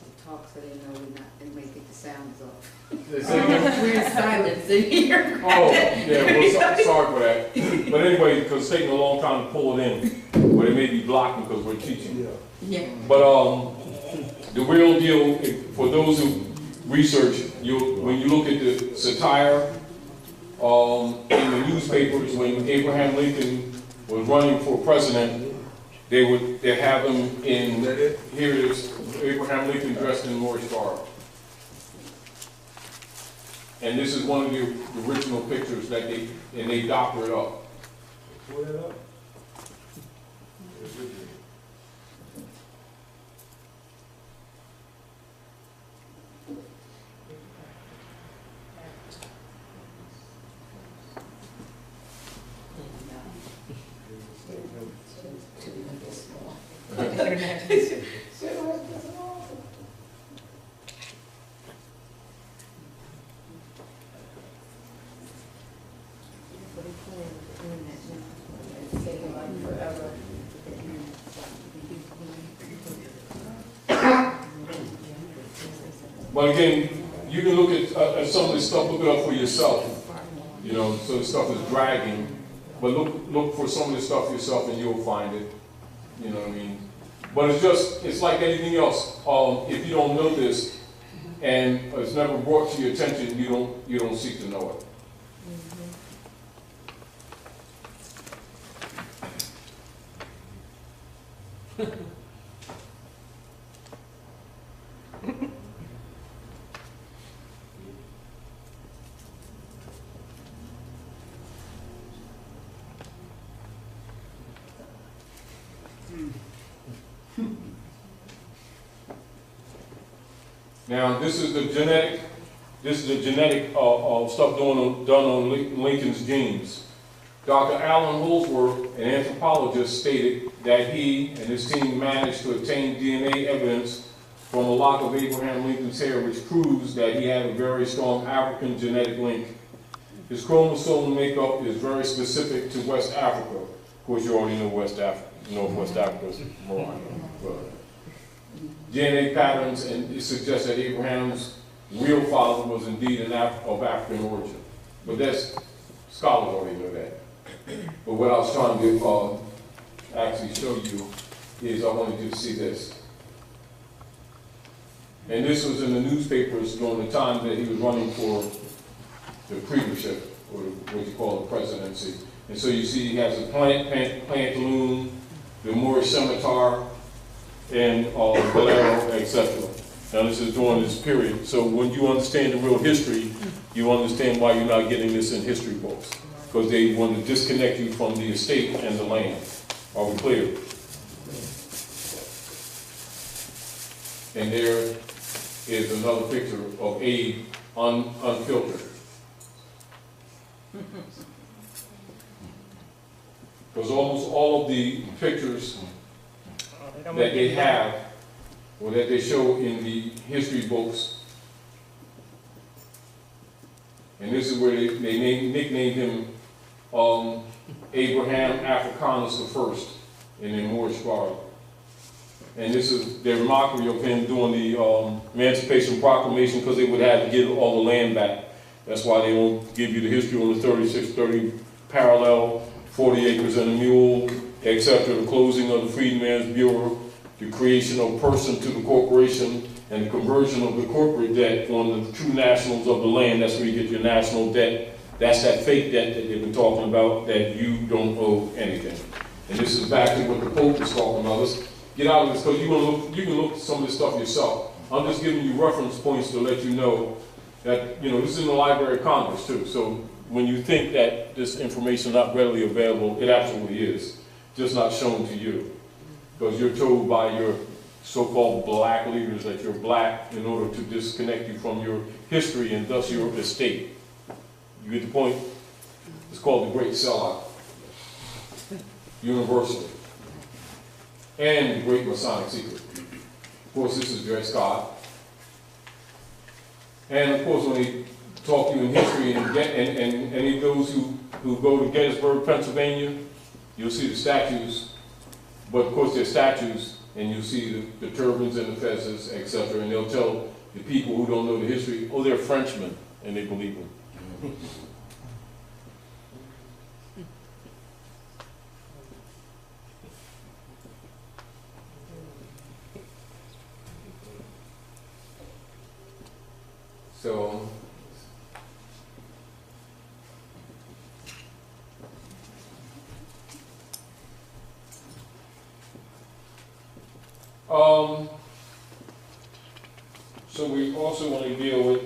to talk so they know we're not, they may get the sounds off. They say, We're in silence in here. oh, yeah, well, sorry for that. But anyway, because it's taking a long time to pull it in, but it may be blocking because we're teaching. Yeah. But the real deal, for those who research, when you look at the satire in the newspapers, when Abraham Lincoln was running for president, they have him in, here it is, Abraham Lincoln dressed in Moorish garb. And this is one of the original pictures that they doctor it up. Pull that up. But again, you can look at some of this stuff, look it up for yourself. You know, so the stuff is dragging, but look for some of this stuff yourself and you'll find it. You know what I mean? But it's like anything else. If you don't know this and it's never brought to your attention, you don't seek to know it. Now, this is the genetic stuff done on Lincoln's genes. Dr. Alan Holdsworth, an anthropologist, stated that he and his team managed to obtain DNA evidence from a lock of Abraham Lincoln's hair, which proves that he had a very strong African genetic link. His chromosome makeup is very specific to West Africa. Of course, you already know West Africa, Northwest Africa is Moorish. DNA patterns, and it suggests that Abraham's real father was indeed of African origin. But that's, scholars already know that. But what I was trying to actually show you is I wanted you to see this. And this was in the newspapers during the time that he was running for the premiership, or what you call the presidency. And so you see he has a pantaloon, the Moorish scimitar, and bolero, etc. Now this is during this period. So when you understand the real history, you understand why you're not getting this in history books. Because they want to disconnect you from the estate and the land. Are we clear? And there is another picture of Abe unfiltered. Because almost all of the pictures that they have, or that they show in the history books, and this is where they nicknamed him Abraham Africanus I in the Moorish garb. And this is their mockery of him doing the Emancipation Proclamation, because they would have to give all the land back. That's why they won't give you the history on the 3630 parallel, 40 acres and a mule, etc., the closing of the Freedmen's Bureau, the creation of person to the corporation, and the conversion of the corporate debt on the true nationals of the land. That's where you get your national debt. That's that fake debt that they've been talking about, that you don't owe anything. And this is back to what the Pope is talking about. Let's get out of this, because you can look at some of this stuff yourself. I'm just giving you reference points to let you know that, this is in the Library of Congress too. So when you think that this information is not readily available, it absolutely is. Just not shown to you. Because you're told by your so-called black leaders that you're black in order to disconnect you from your history and thus your estate. You get the point? It's called the Great Sellout. Universally. And the Great Masonic Secret. Of course, this is Dred Scott. And of course, when they talk to you in history, and any of those who go to Gettysburg, Pennsylvania, you'll see the statues. But of course, they're statues and you see the turbans and the fezzes, etc. And they'll tell the people who don't know the history, oh, they're Frenchmen, and they believe them. So, so we also want to deal with,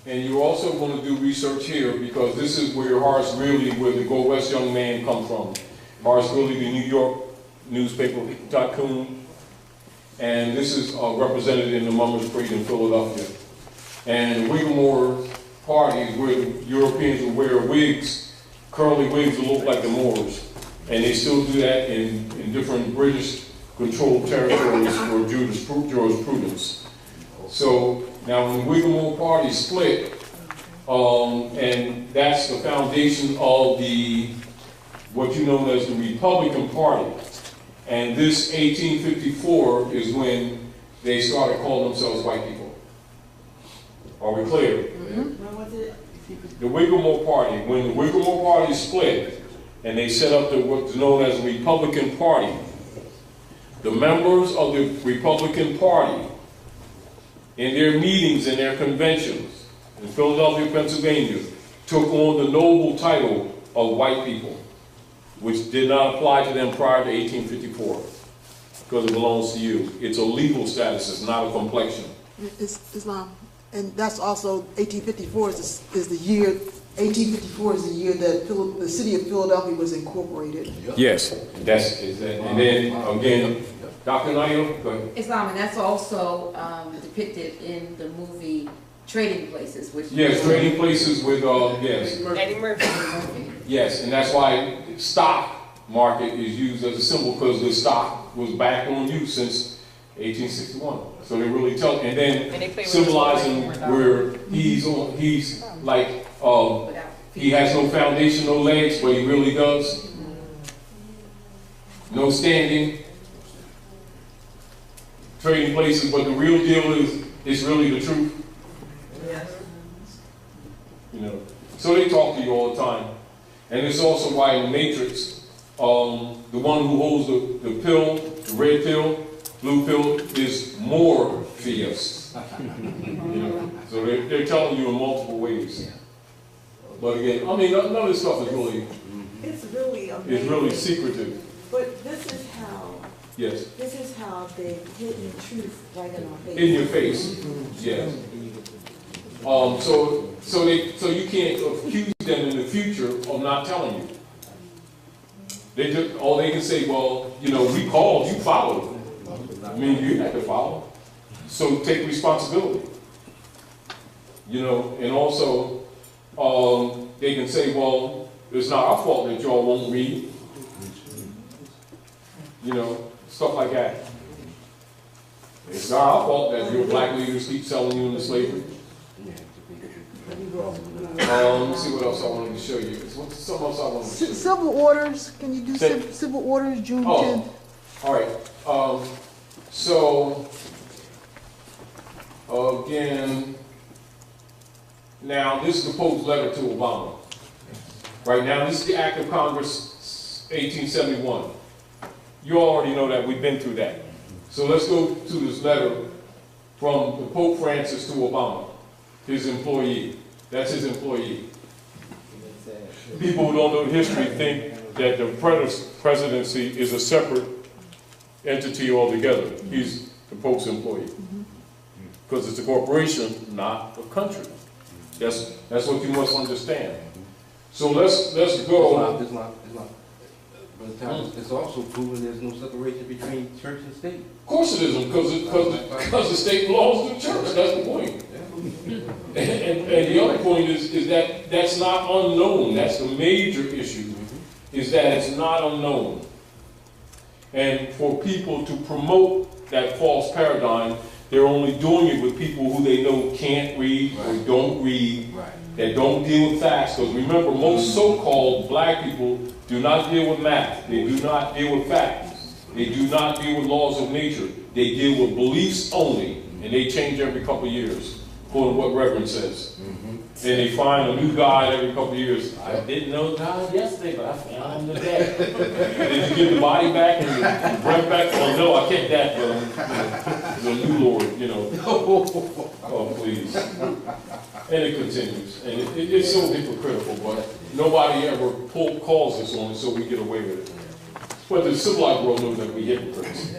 and you also want to do research here because this is where Horace Greeley, where the Go West young man come from. Horace Greeley, the New York newspaper tycoon, and this is represented in the Mummers Parade in Philadelphia. And the Whittemore parties where the Europeans would wear wigs, curly wigs that look like the Moorish. And they still do that in different British-controlled territories for jurisprudence. So now when the Whittemore party split, and that's the foundation of what you know as the Republican Party. And this 1854 is when they started calling themselves white people. Are we clear? When was it? The Whittemore Party, when the Whittemore Party split, and they set up what's known as the Republican Party, the members of the Republican Party, in their meetings and their conventions in Philadelphia, Pennsylvania, took on the noble title of white people, which did not apply to them prior to 1854, because it belongs to you. It's a legal status, it's not a complexion. It's Islam. And that's also 1854 is the year. 1854 is the year that the city of Philadelphia was incorporated. Yes, and then again, Dr. Nayo, go ahead. Islam, and that's also depicted in the movie Trading Places, which Yes, Trading Places with yes. Eddie Murphy. Yes, and that's why stock market is used as a symbol, because the stock was back on use since 1861. So they really tell, and then symbolizing where he's like, he has no foundation, no legs, but he really does. No standing. Trading Places, but the real deal is, it's really the truth. Yes. You know, so they talk to you all the time. And it's also why in the Matrix, the one who holds the pill, the red pill, blue pill, is Morpheus. You know, so they're telling you in multiple ways. But again, I mean, none of this stuff is really, It's really amazing. it's really secretive. But this is how, Yes. this is how they've hidden truth right in our face. In your face. Yes. So you can't accuse them in the future of not telling you. They just, all they can say, well, you know, we called, you followed. I mean, you had to follow. So take responsibility. You know, and also, they can say, well, it's not our fault that y'all won't read. You know, stuff like that. It's not our fault that your black leaders keep selling you into slavery. Let me see what else I wanted to show you. What's something else I wanted to show you? Civil orders. Can you do civil orders June 10th? All right. So again, now this is the Pope's letter to Obama. Right now, this is the Act of Congress, 1871. You already know that. We've been through that. So let's go to this letter from the Pope Francis to Obama, his employee. That's his employee. People who don't know the history think that the presidency is a separate entity altogether. He's the Pope's employee. Because it's a corporation, not a country. That's what you must understand. So let's go. It's not. But it's also proven there's no separation between church and state. Of course it isn't, because the state belongs to the church. That's the point. And the other point is that that's not unknown. That's the major issue, is that it's not unknown. And for people to promote that false paradigm, they're only doing it with people who they know can't read or don't read that don't deal with facts. Because remember, most so-called black people do not deal with math. They do not deal with facts. They do not deal with laws of nature. They deal with beliefs only, and they change every couple of years, according to what Reverend says. And they find a new guide every couple of years. I didn't know God yesterday, but I found him today. Did you get the body back and the breath back? Well, no, I kept that, but the new Lord, you know. Oh, please. And it continues. And it's so hypocritical, but nobody ever calls us on it, so we get away with it. But the civilized world knows that we hypocrites.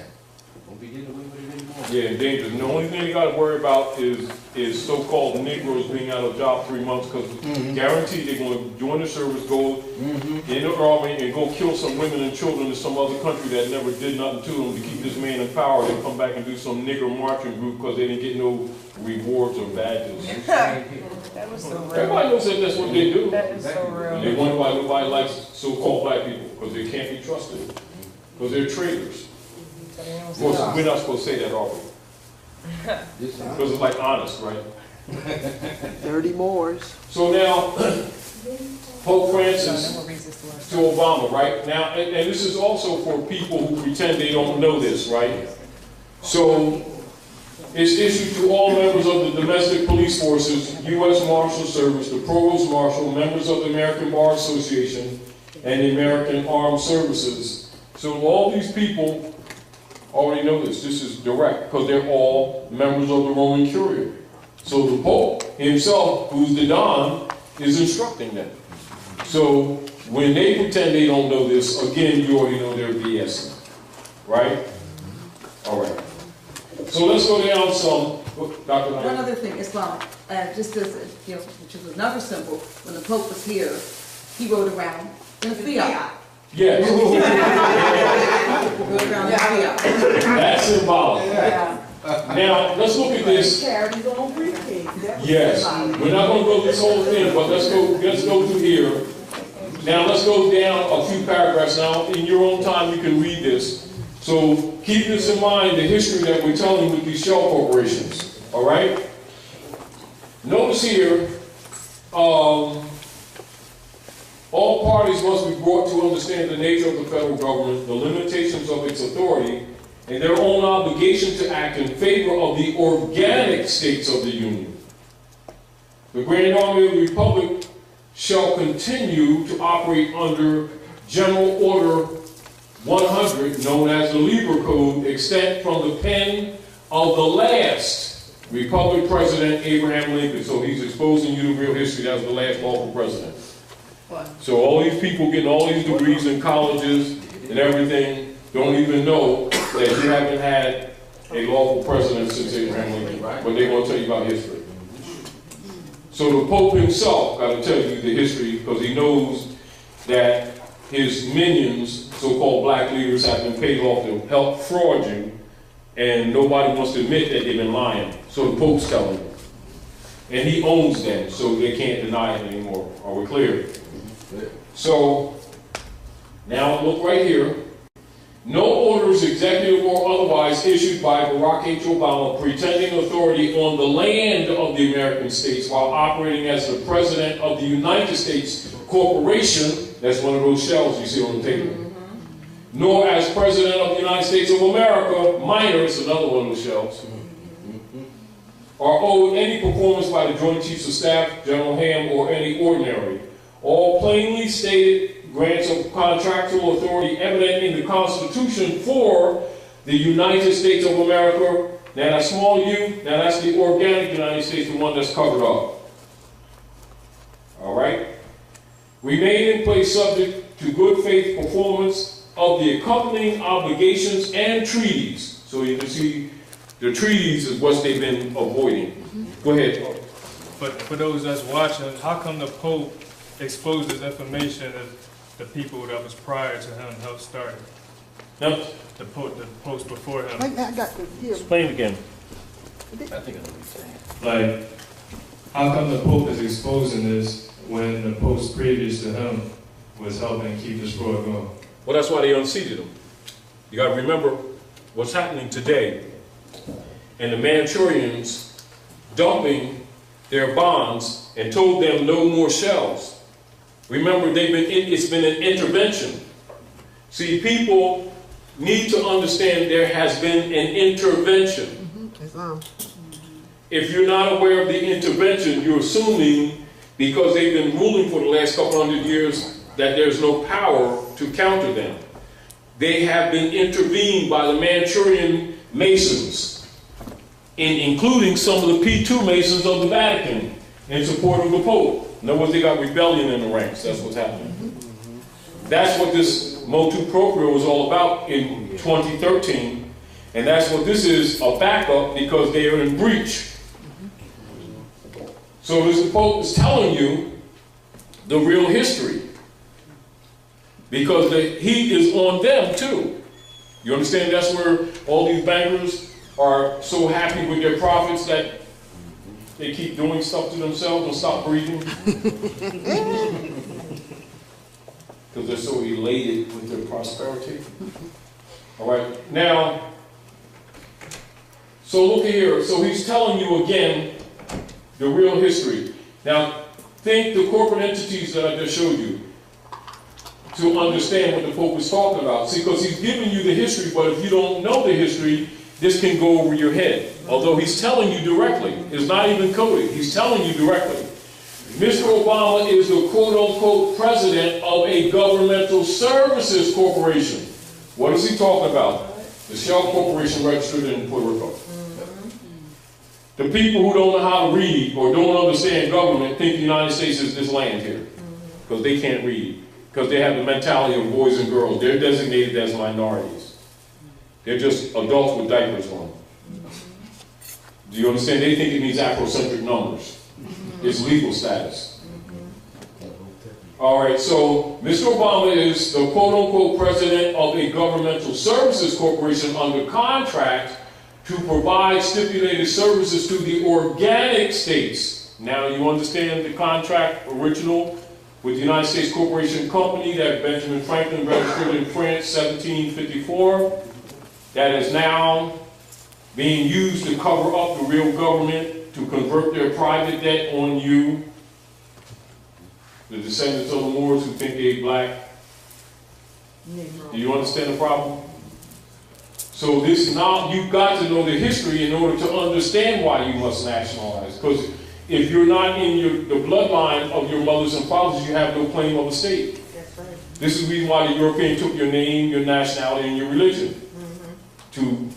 Don't be getting away with it anymore. Yeah, and dangerous. And the only thing you got to worry about is so-called Negroes being out of job 3 months, because guaranteed they're going to join the service, go in the army, and go kill some women and children in some other country that never did nothing to them to keep this man in power. They come back and do some nigger marching group because they didn't get no rewards or badges. That was so real. Everybody knows that that's what they do. That is so real. And they wonder why nobody likes so-called black people, because they can't be trusted, because they're traitors. Of course, we're not supposed to say that, are we? Because it's like honest, right? Dirty Moors. So now, Pope Francis to Obama, right? Now, and this is also for people who pretend they don't know this, right? So, it's issued to all members of the domestic police forces, U.S. Marshal Service, the Provost Marshal, members of the American Bar Association, and the American Armed Services. So all these people already know this. This is direct, because they're all members of the Roman Curia. So the Pope himself, who's the Don, is instructing them. So when they pretend they don't know this, again, you already know they're BSing. Right? All right. So let's go down some. Dr. One other thing, Islam, just as, you know, which was another symbol, when the Pope was here, he rode around in a Fiat. Yes. Rode around in a Fiat. That's symbolic. Yeah. Now, let's look at this. Yes. We're not going to go this whole thing, but let's go through here. Now, let's go down a few paragraphs. Now, in your own time, you can read this. So, keep this in mind, the history that we're telling with these shell corporations. All right? Notice here, all parties must be brought to understand the nature of the federal government, the limitations of its authority, and their own obligation to act in favor of the organic states of the Union. The Grand Army of the Republic shall continue to operate under General Order 100, known as the Lieber Code, extant from the pen of the last Republic President, Abraham Lincoln. So he's exposing you to real history. That was the last lawful president. So all these people getting all these degrees in colleges and everything don't even know that you haven't had a lawful president since Abraham Lincoln. But they're going to tell you about history. So the Pope himself got to tell you the history, because he knows that his minions, so-called black leaders, have been paid off to help fraud you, and nobody wants to admit that they've been lying. So the Pope's telling you. And he owns them, so they can't deny it anymore. Are we clear? So, now look right here. No orders, executive or otherwise, issued by Barack H. Obama pretending authority on the land of the American states while operating as the President of the United States Corporation, that's one of those shells you see on the table, nor as President of the United States of America, minor, it's another one of those shells, are owed any performance by the Joint Chiefs of Staff, General Ham, or any ordinary. All plainly stated grants of contractual authority evident in the Constitution for the United States of America. Now that small u, now that's the organic United States, the one that's covered up. All right? Remain in place subject to good faith performance of the accompanying obligations and treaties. So you can see the treaties is what they've been avoiding. Go ahead. But for those that's watching, how come the Pope exposed this information that the people that was prior to him helped start it? Now, the post before him. I got to hear. Explain it again. I think I know what you're saying. Like, how come the Pope is exposing this when the post previous to him was helping keep this fraud going? Well, that's why they unseated him. You got to remember what's happening today. And the Manchurians dumping their bonds and told them no more shells. Remember, it's been an intervention. See, people need to understand there has been an intervention. If you're not aware of the intervention, you're assuming because they've been ruling for the last couple hundred years that there's no power to counter them. They have been intervened by the Manchurian Masons, including some of the P2 Masons of the Vatican in support of the Pope. In other words, they got rebellion in the ranks. That's what's happening. That's what this motu proprio was all about in 2013. And that's what this is, a backup, because they are in breach. So this Pope is telling you the real history. Because the heat is on them too. You understand? That's where all these bankers are so happy with their profits that they keep doing stuff to themselves and stop breathing. Because they're so elated with their prosperity. All right, now, so look here. So he's telling you again the real history. Now, think the corporate entities that I just showed you to understand what the Pope is talking about. See, because he's giving you the history, but if you don't know the history, this can go over your head. Although he's telling you directly. It's not even coded. He's telling you directly. Mr. Obama is the quote-unquote president of a governmental services corporation. What is he talking about? The Shell Corporation registered in Puerto Rico. The people who don't know how to read or don't understand government think the United States is this land here. Because they can't read. Because they have the mentality of boys and girls. They're designated as minorities. They're just adults with diapers on. Do you understand? They think it means Afrocentric numbers. It's legal status. All right, so Mr. Obama is the quote-unquote president of a governmental services corporation under contract to provide stipulated services to the organic states. Now, you understand the contract original with the United States Corporation Company that Benjamin Franklin registered in France, 1754, that is now being used to cover up the real government, to convert their private debt on you, the descendants of the Moors who think they're black. Do you understand the problem? So this now, you've got to know the history in order to understand why you must nationalize. Because if you're not in the bloodline of your mothers and fathers, you have no claim of a state. That's right. This is the reason why the European took your name, your nationality, and your religion to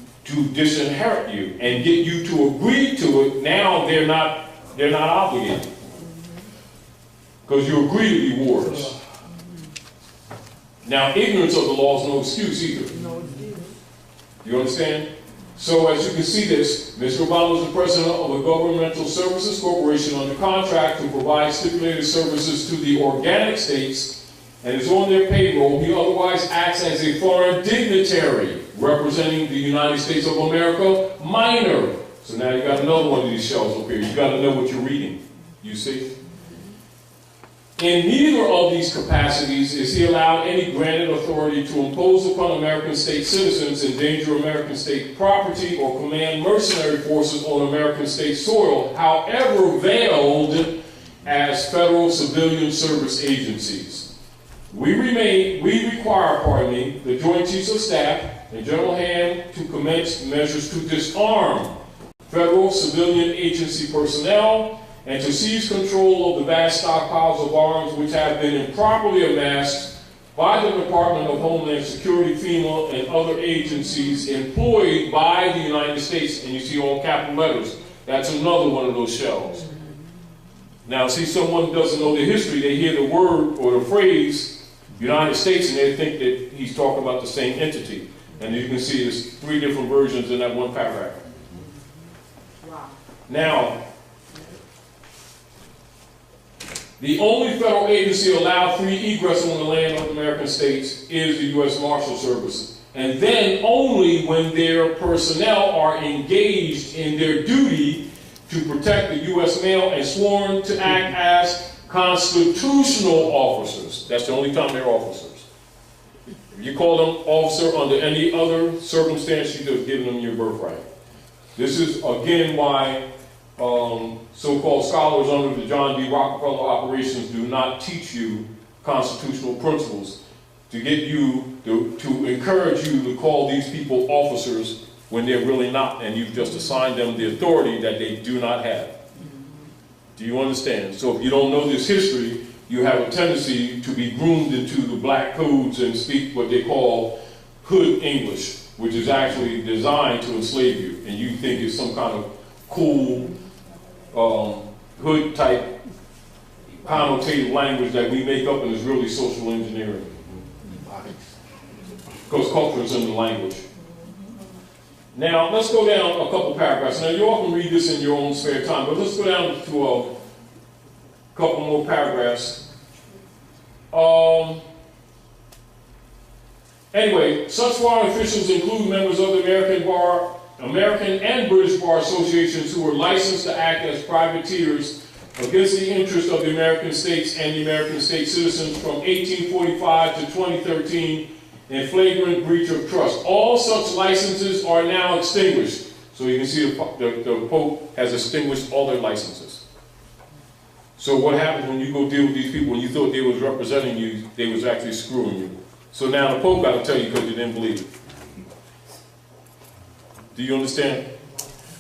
disinherit you and get you to agree to it. Now they're not obligated because you agree to be wars. Now ignorance of the law is no excuse either. You understand? So as you can see this, Mr. Obama is the president of a governmental services corporation under contract to provide stipulated services to the organic states and is on their payroll. He otherwise acts as a foreign dignitary representing the United States of America minor. So now you got another one of these shells up here. You got to know what you're reading. You see? In neither of these capacities is he allowed any granted authority to impose upon American state citizens, endanger American state property, or command mercenary forces on American state soil, however veiled as federal civilian service agencies. We require, the Joint Chiefs of Staff and General Hand to commence measures to disarm federal civilian agency personnel and to seize control of the vast stockpiles of arms which have been improperly amassed by the Department of Homeland Security, FEMA, and other agencies employed by the United States. And you see all capital letters. That's another one of those shells. Now, see, someone doesn't know the history. They hear the word or the phrase United States and they think that he's talking about the same entity. And you can see there's 3 different versions in that one paragraph. Wow. Now, the only federal agency allowed free egress on the land of the American states is the U.S. Marshal Service. And then only when their personnel are engaged in their duty to protect the U.S. mail and sworn to act as constitutional officers. That's the only time they're officers. If you call them officer under any other circumstance, you're just giving them your birthright. This is, again, why so-called scholars under the John D. Rockefeller operations do not teach you constitutional principles to get you, to encourage you to call these people officers when they're really not, and you've just assigned them the authority that they do not have. Do you understand? So if you don't know this history, you have a tendency to be groomed into the black codes and speak what they call hood English, which is actually designed to enslave you, and you think it's some kind of cool hood type connotative language that we make up and is really social engineering. Because culture is in the language. Now, let's go down a couple paragraphs. Now, you all can read this in your own spare time, but let's go down to a couple more paragraphs. Anyway, such foreign officials include members of the American and British bar associations who were licensed to act as privateers against the interests of the American states and the American state citizens from 1845 to 2013 in flagrant breach of trust. All such licenses are now extinguished. So you can see the Pope has extinguished all their licenses. So what happens when you go deal with these people, when you thought they was representing you, they was actually screwing you. So now the Pope got to tell you because you didn't believe it. Do you understand?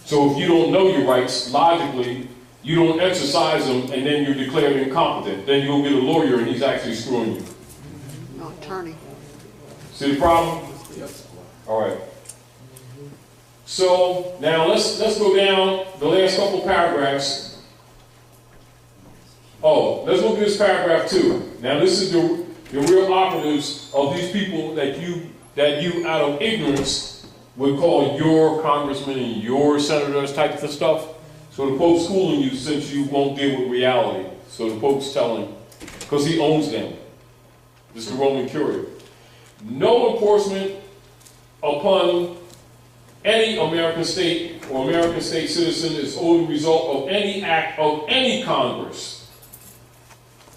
So if you don't know your rights, logically, you don't exercise them, and then you're declared incompetent. Then you go get a lawyer, and he's actually screwing you. No, attorney. See the problem? Yes. All right. So now let's go down the last couple paragraphs. Oh, let's look at this paragraph 2. Now this is the real operatives of these people that you out of ignorance would call your congressmen and your senators type of stuff. So the Pope's schooling you since you won't deal with reality. So the Pope's telling, because he owns them. This is the Roman Curia. No enforcement upon any American state or American state citizen is owed the result of any act of any Congress.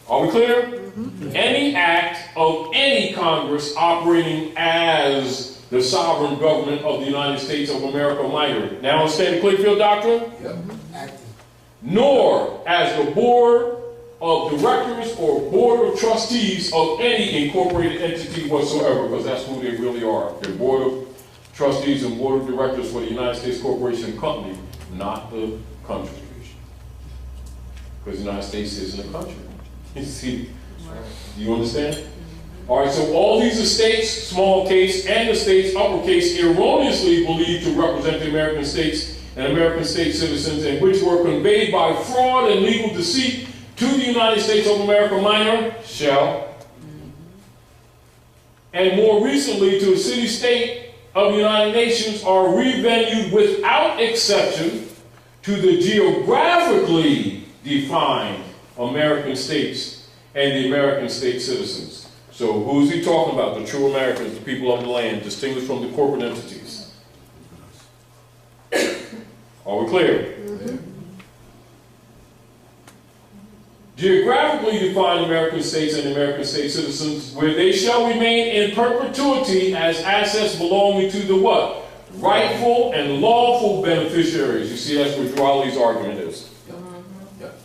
Are we clear? Mm-hmm. Any act of any Congress operating as the sovereign government of the United States of America minor. Now understand the Clearfield Doctrine? Yep. Nor as the board of directors or board of trustees of any incorporated entity whatsoever, because that's who they really are. They're board of trustees and board of directors for the United States Corporation Company, not the country. Because the United States isn't a country. You see? Do you understand? All right, so all these estates, small case, and the states, uppercase, erroneously believed to represent the American states and American state citizens, and which were conveyed by fraud and legal deceit to the United States of America minor, shall, and more recently to the city-state of the United Nations, are revenued without exception to the geographically defined American states and the American state citizens. So who is he talking about? The true Americans, the people of the land, distinguished from the corporate entities. Are we clear? Mm-hmm. Geographically defined American states and American state citizens, where they shall remain in perpetuity as assets belonging to the what? Rightful and lawful beneficiaries. You see, that's what Raleigh's argument is. Yep.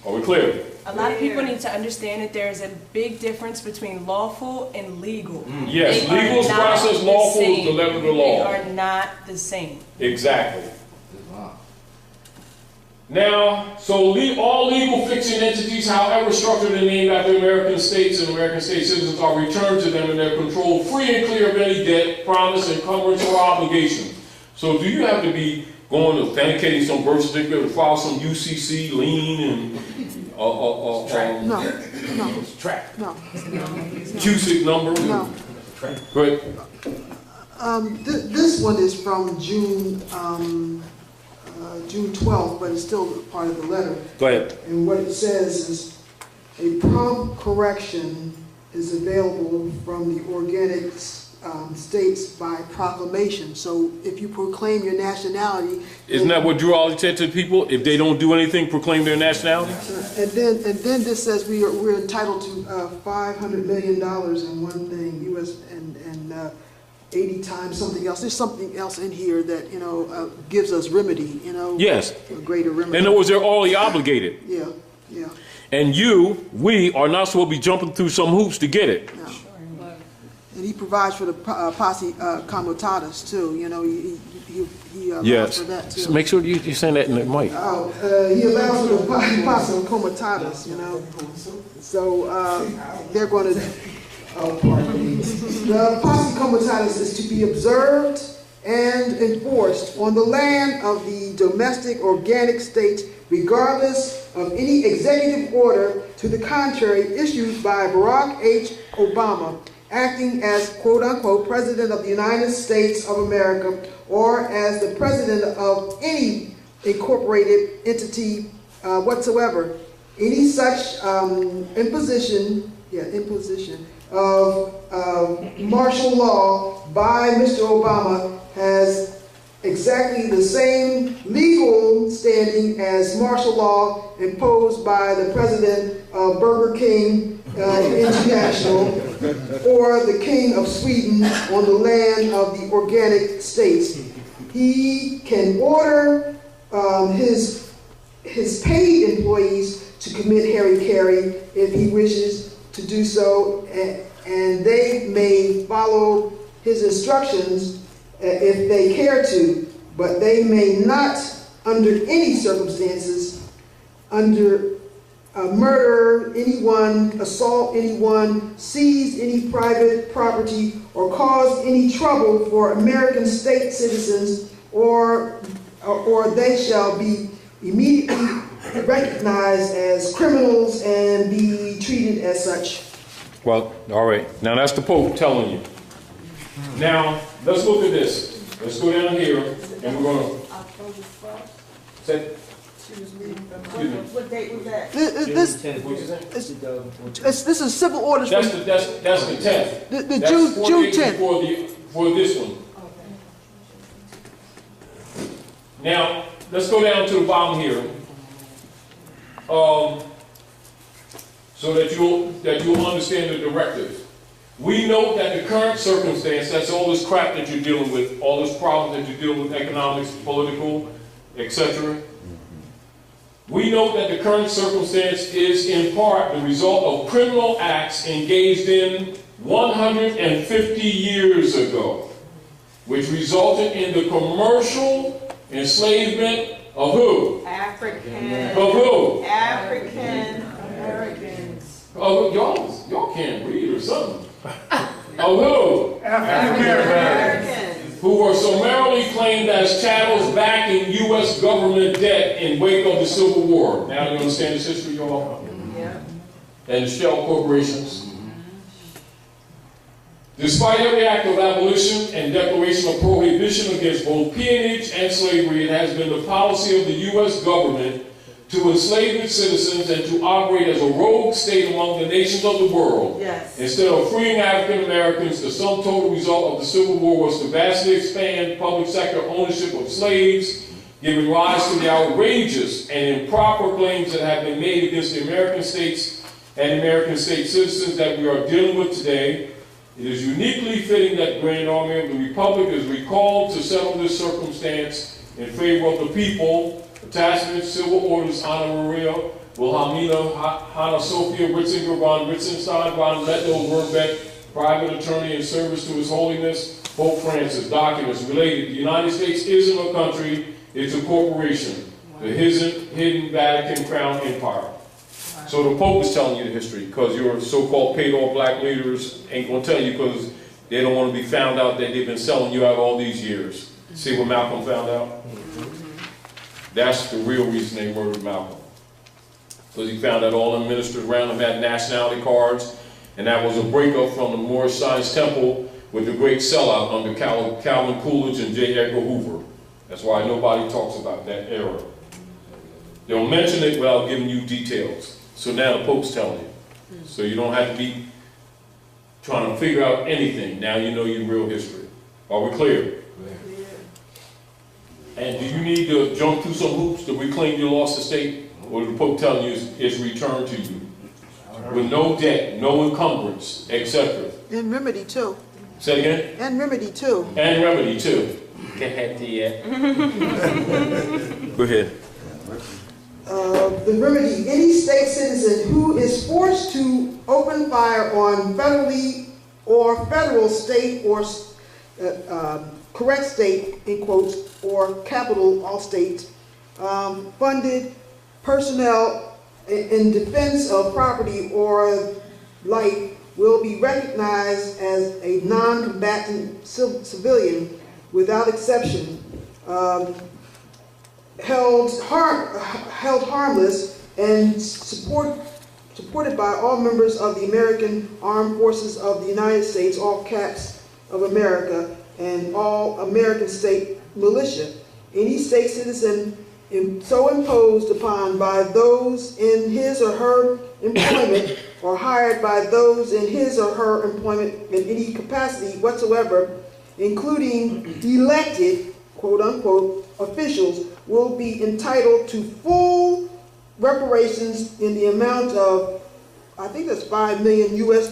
Are we clear? A lot of people need to understand that there is a big difference between lawful and legal. Yes, They legal is are not process, the lawful is same. the letter of the They law. are not the same. Exactly. Now, so all legal fiction entities, however structured and named after American states and American state citizens, are returned to them in their control, free and clear of any debt, promise, encumbrance, or obligation. So do you have to be going to authenticating some birth certificate or file some UCC, lien, and No. QSIC number? No. Good. This one is from June 12th, but it's still part of the letter. Go ahead. And what it says is, a prompt correction is available from the organic states by proclamation. So if you proclaim your nationality... Isn't that what Drew always said to people? If they don't do anything, proclaim their nationality? And then this says we're entitled to $500 million in one thing, U.S. and 80 times something else. There's something else in here that, you know, gives us remedy, you know. Yes. A greater remedy. In other words, they're already obligated. Yeah, yeah. And we are not supposed to be jumping through some hoops to get it. No. And he provides for the posse comitatus too, you know, he allows Yes. for that too. So make sure you say that in the mic. He allows for the posse comitatus, you know. So they're going to, the posse comitatus is to be observed and enforced on the land of the domestic organic state, regardless of any executive order to the contrary issued by Barack H. Obama, acting as quote-unquote President of the United States of America, or as the President of any incorporated entity whatsoever. Any such imposition of martial law by Mr. Obama has exactly the same legal standing as martial law imposed by the President of Burger King International or the King of Sweden on the land of the organic states. He can order his paid employees to commit hara-kiri if he wishes to do so, and they may follow his instructions if they care to, but they may not, under any circumstances, murder anyone, assault anyone, seize any private property, or cause any trouble for American state citizens, or they shall be immediately recognized as criminals and be treated as such. Well, all right. Now that's the Pope telling you. Now, let's look at this. Let's go down here, and we're going to... October 1st. Say, What date was that? This is civil orders. that's the 10th. The That's June 4 days 10th. for this one. Now, let's go down to the bottom here. So that you'll understand the directive. We note that the current circumstance, that's all this crap that you're dealing with, all this problem that you're dealing with, economics, political, etc. We note that the current circumstance is in part the result of criminal acts engaged in 150 years ago, which resulted in the commercial enslavement of who? African. Of who? African Americans. Oh, y'all can't read or something. Of who? African Americans. Who were summarily claimed as chattels back in U.S. government debt in wake of the Civil War. Now you understand this history, y'all? Yeah. And the shell corporations. Despite every act of abolition and declaration of prohibition against both peonage and slavery, it has been the policy of the U.S. government to enslave its citizens and to operate as a rogue state among the nations of the world. Yes. Instead of freeing African Americans, the sum total result of the Civil War was to vastly expand public sector ownership of slaves, giving rise to the outrageous and improper claims that have been made against the American states and American state citizens that we are dealing with today. It is uniquely fitting that the Grand Army of the Republic is recalled to settle this circumstance in favor of the people. Attachments, civil orders, honoraria, Wilhelmina, Hanna Sophia, Ritzinger, von Ritzenstein, von Leto-Verbeck, private attorney in service to His Holiness, Pope Francis. Documents related. The United States isn't a country, it's a corporation. The hidden Vatican Crown Empire. So the Pope is telling you the history, because your so-called paid-off black leaders ain't going to tell you, because they don't want to be found out that they've been selling you out all these years. See what Malcolm found out? That's the real reason they murdered Malcolm. Because he found out all the ministers around him had nationality cards, and that was a breakup from the Moorish Science Temple with the great sellout under Calvin Coolidge and J. Edgar Hoover. That's why nobody talks about that era. They'll mention it without giving you details. So now the Pope's telling you. So you don't have to be trying to figure out anything. Now you know your real history. Are we clear? And do you need to jump through some hoops to reclaim your lost estate? Or the Pope telling you is returned to you with no debt, no encumbrance, etc. And remedy too. Say it again? And remedy too. And remedy too. Go ahead, Tia. Go ahead. The remedy, any state citizen who is forced to open fire on federally or federal, state, or correct state, in quotes, or capital, all states, funded personnel in defense of property or life will be recognized as a non-combatant civilian without exception, held harmless and supported by all members of the American Armed Forces of the United States, all caps of America, and all American state militia. Any state citizen so imposed upon by those in his or her employment or hired by those in his or her employment in any capacity whatsoever, including elected, quote unquote, officials, will be entitled to full reparations in the amount of, I think that's $5 million US,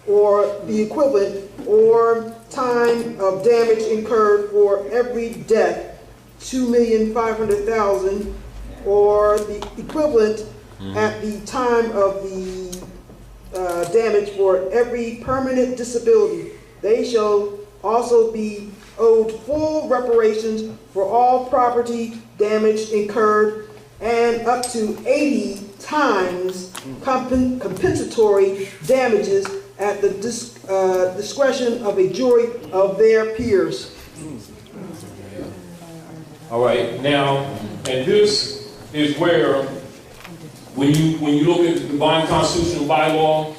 or the equivalent, or time of damage incurred for every death, $2,500,000, or the equivalent at the time of the damage for every permanent disability. They shall also be owed full reparations for all property damage incurred and up to 80 times compensatory damages at the discretion of a jury of their peers. All right, now, and this is where, when you look at the divine constitutional bylaws,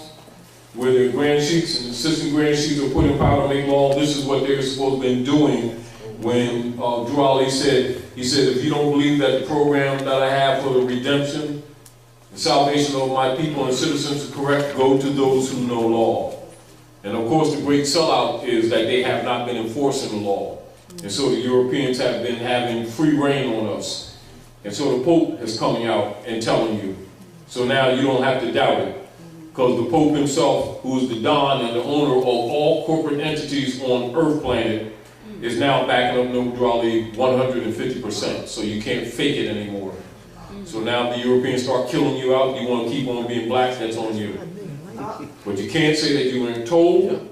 where the grand chiefs and assistant grand chiefs are put in power to make law, this is what they're supposed to have been doing when Drew Ali said, he said, if you don't believe that the program that I have for the redemption, the salvation of my people and citizens is correct, go to those who know law. And of course, the great sellout is that they have not been enforcing the law. And so the Europeans have been having free reign on us. And so the Pope is coming out and telling you. So now you don't have to doubt it. Because the Pope himself, who is the Don and the owner of all corporate entities on Earth planet, is now backing up Nodrali 150%. So you can't fake it anymore. So now the Europeans start killing you out, you want to keep on being black, that's on you. But you can't say that you weren't told,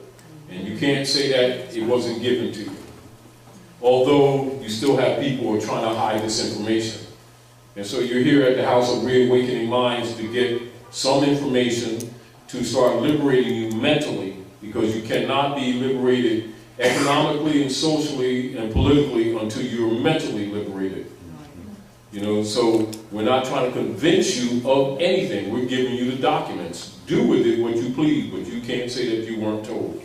and you can't say that it wasn't given to you. Although you still have people who are trying to hide this information. And so you're here at the House of Reawakening Minds to get some information to start liberating you mentally, because you cannot be liberated economically and socially and politically until you're mentally liberated. You know, so we're not trying to convince you of anything. We're giving you the documents. Do with it what you please, but you can't say that you weren't told.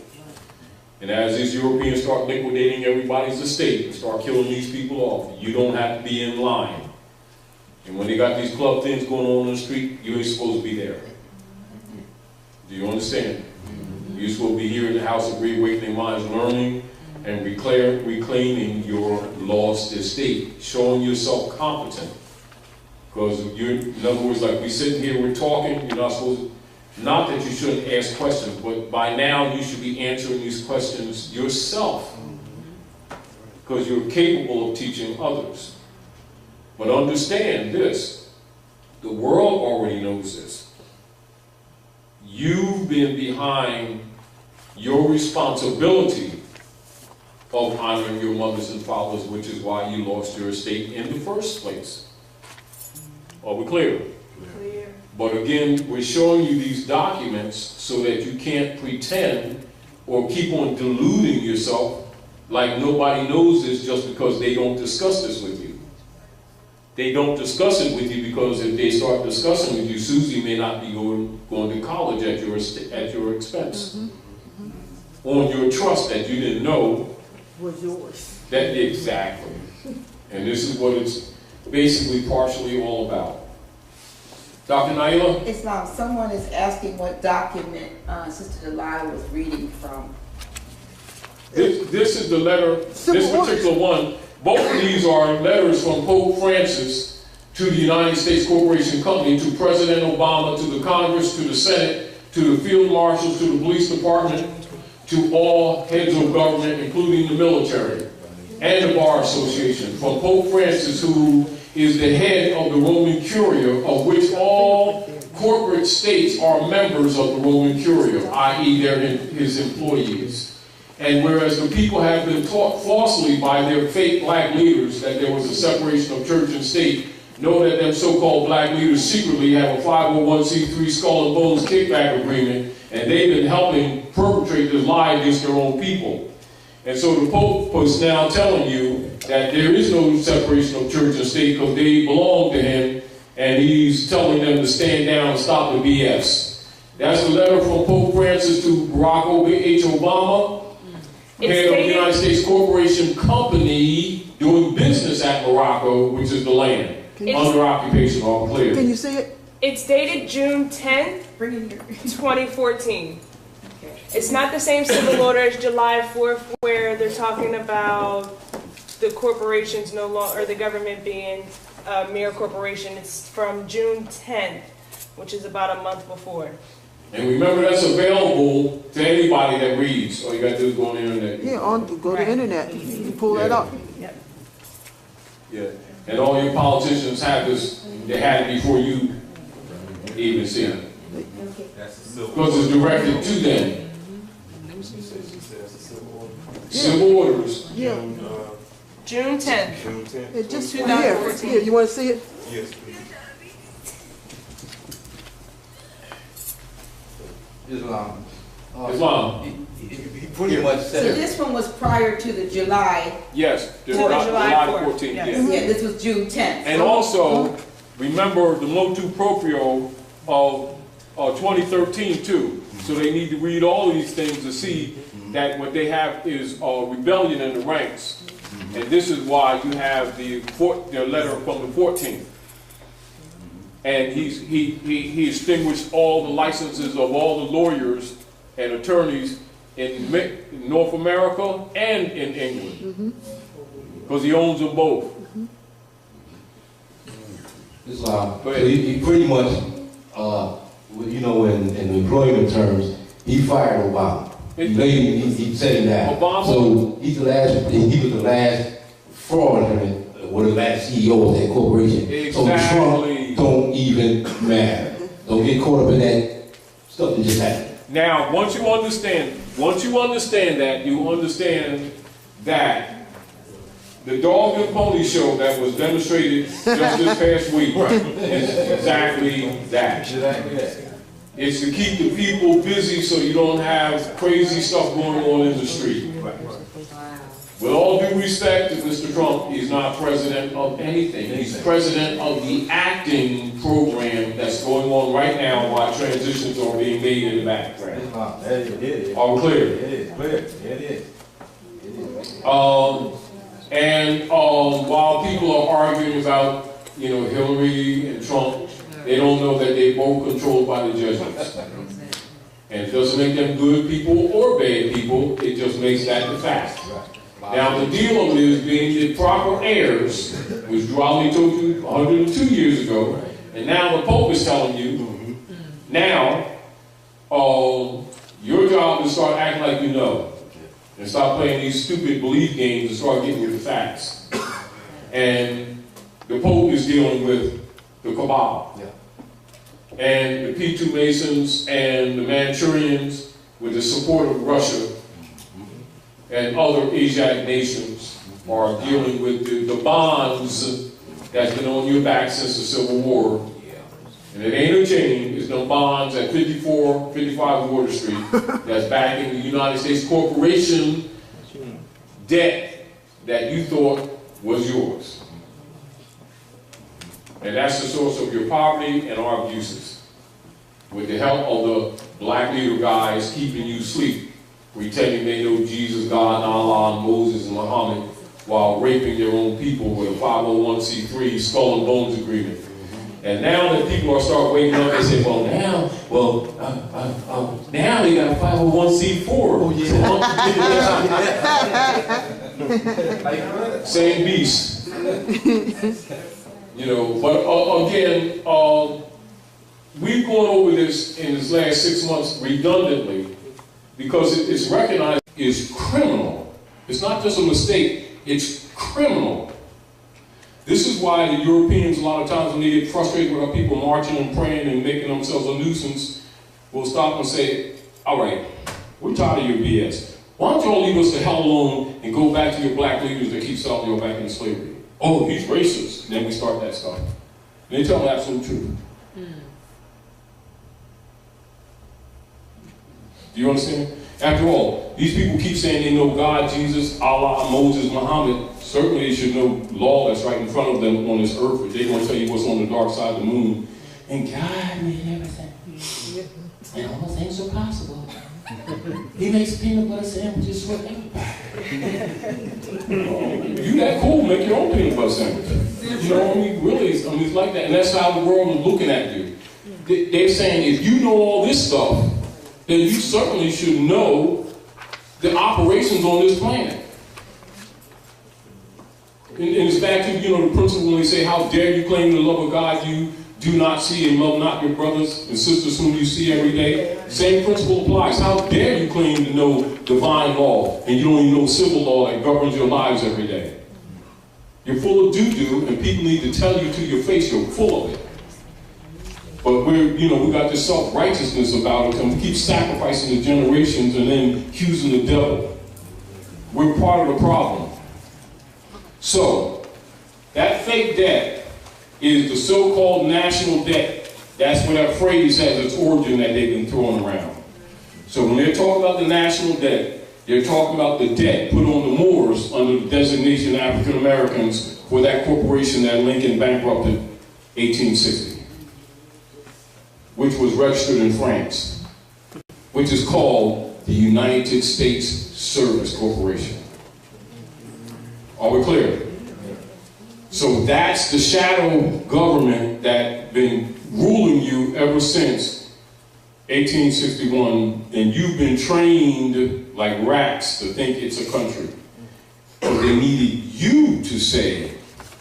And as these Europeans start liquidating everybody's estate and start killing these people off, you don't have to be in line. And when they got these club things going on in the street, you ain't supposed to be there. Do you understand? You're supposed to be here in the House of Reawakening Minds, learning and reclaiming your lost estate, showing yourself competent. Because you're, in other words, like we sitting here, we're talking, you're not supposed to, not that you shouldn't ask questions, but by now you should be answering these questions yourself. Because you're capable of teaching others. But understand this, the world already knows this. You've been behind your responsibility of honoring your mothers and fathers, which is why you lost your estate in the first place. Are we clear? Clear. But again, we're showing you these documents so that you can't pretend or keep on deluding yourself like nobody knows this just because they don't discuss this with you. They don't discuss it with you because if they start discussing with you, Susie may not be going to college at your expense. On your trust that you didn't know Was yours. that exactly. And this is what it's basically partially all about. Dr. Naila? Islam, someone is asking what document Sister Delilah was reading from. This is the letter, this particular one. Both of these are letters from Pope Francis to the United States Corporation Company, to President Obama, to the Congress, to the Senate, to the field marshals, to the police department, to all heads of government, including the military and the Bar Association, from Pope Francis, who is the head of the Roman Curia, of which all corporate states are members of the Roman Curia, i.e. they're his employees. And whereas the people have been taught falsely by their fake black leaders that there was a separation of church and state, know that them so-called black leaders secretly have a 501c3 skull and bones kickback agreement, and they've been helping perpetrate this lie against their own people. And so the Pope was now telling you that there is no separation of church and state because they belong to him, and he's telling them to stand down and stop the BS. That's the letter from Pope Francis to Barack H. Obama, head of the United States Corporation Company doing business at Morocco, which is the land under occupation or clear. Can you see it? It's dated June 10th, 2014. It's not the same civil order as July 4th, where they're talking about the corporations no longer, or the government being a mere corporation. It's from June 10th, which is about a month before. And remember, that's available to anybody that reads. All you got to do is go on the internet. Yeah, go to the internet. You can pull that up. Yeah. And all your politicians have this, they had it before you even see it. Because it's directed to them. Civil orders. Yeah. June 10th. It just here. You want to see it? Yes, please. Islam. Islam. He pretty much So said. this one was prior to the July, Yes, July July 4th. 14th. Yes. Yes. yeah, this was June 10th. And also, remember the motu proprio of 2013 too. So they need to read all of these things to see that what they have is rebellion in the ranks. And this is why you have their letter from the 14th. And he extinguished all the licenses of all the lawyers and attorneys in North America and in England. Because he owns them both. Islam. So he pretty much, you know, in employment terms, he fired Obama. He said that. Obama? So he was the last fraudulent, or the last CEO of that corporation. Exactly. So Trump don't even matter. Don't get caught up in that stuff that just happened. Now, once you understand that, you understand that the dog and pony show that was demonstrated just this past week is exactly that. It's to keep the people busy so you don't have crazy stuff going on in the street. With all due respect to Mr. Trump, he's not president of anything. He's president of the acting program that's going on right now while transitions are being made in the background. All clear? It is clear. It is. And while people are arguing about, you know, Hillary and Trump, they don't know that they're both controlled by the Jesuits. And it doesn't make them good people or bad people, it just makes that the fact. Now the deal of it is being the proper heirs, which Raleigh told you 102 years ago, and now the Pope is telling you, now, your job is to start acting like you know. And stop playing these stupid belief games and start getting with the facts. And the Pope is dealing with the cabal. And the P2 Masons and the Manchurians, with the support of Russia and other Asiatic nations, are dealing with the bonds that's been on your back since the Civil War. And it ain't a chain, it's no bonds at 55 Water Street that's backing the United States corporation debt that you thought was yours. And that's the source of your poverty and our abuses. With the help of the black leader guys keeping you asleep, pretending they know Jesus, God, and Allah, and Moses, and Muhammad, while raping their own people with a 501c3 skull and bones agreement. And now that people are starting waking up, they say, well, now they got a 501c4. Oh, yeah. Same beast. You know, but again, we've gone over this in this last 6 months redundantly, because it's recognized is criminal. It's not just a mistake, it's criminal. This is why the Europeans, a lot of times when they get frustrated with our people marching and praying and making themselves a nuisance, will stop and say, all right, we're tired of your BS. Why don't you all leave us the hell alone and go back to your black leaders that keep selling you back into slavery? Oh, he's racist. And then we start that stuff. And they tell the absolute truth. Do you understand? After all, these people keep saying they know God, Jesus, Allah, Moses, Muhammad. Certainly they should know law that's right in front of them on this earth, but they're going to tell you what's on the dark side of the moon. And God made everything. And all things are possible. He makes peanut butter sandwiches for everybody. You that cool, make your own peanut butter sandwich. You know what I mean? Really, it's like that. And that's how the world is looking at you. They're saying, if you know all this stuff, then you certainly should know the operations on this planet. And it's back to, the principle when they say, how dare you claim the love of God you do not see and love not your brothers and sisters whom you see every day. Same principle applies. How dare you claim to know divine law and you don't even know civil law that governs your lives every day. You're full of doo-doo and people need to tell you to your face you're full of it. But we got this self-righteousness about it, and we keep sacrificing the generations and then accusing the devil. We're part of the problem. So, that fake debt is the so-called national debt. That's where that phrase has its origin that they've been throwing around. So when they're talking about the national debt, they're talking about the debt put on the Moors under the designation of African Americans for that corporation that Lincoln bankrupted 1860. Which was registered in France, which is called the United States Service Corporation. Are we clear? So that's the shadow government that's been ruling you ever since 1861, and you've been trained like rats to think it's a country. But they needed you to say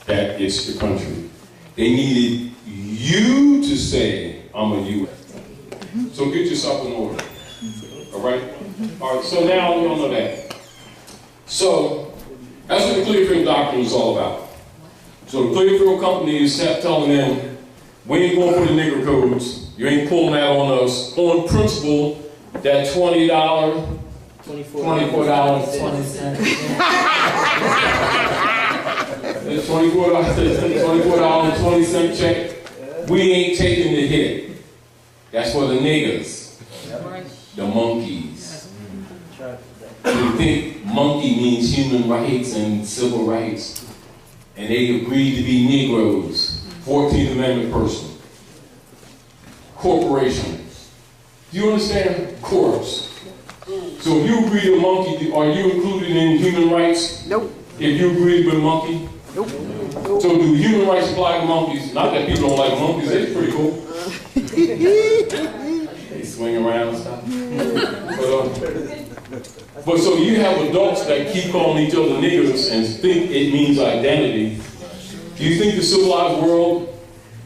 that it's the country. They needed you to say, I'm a U.S. So get yourself in order. All right? All right, so now we all know that. So that's what the Clearfield Doctrine is all about. So the Clearfield Company is telling them, we ain't going for the nigger codes. You ain't pulling that on us. On principle, that $20, $24.20. $24.20 check. We ain't taking the hit. That's for the niggers, the monkeys. You think monkey means human rights and civil rights, and they agreed to be Negroes, 14th Amendment person. Corporation. Do you understand? Corps. So if you agree to monkey, are you included in human rights? Nope. If you agree with monkey? Nope. So do human rights apply to monkeys? Not that people don't like monkeys, they're pretty cool. They swing around and stuff. But so you have adults that keep calling each other niggers and think it means identity. Do you think the civilized world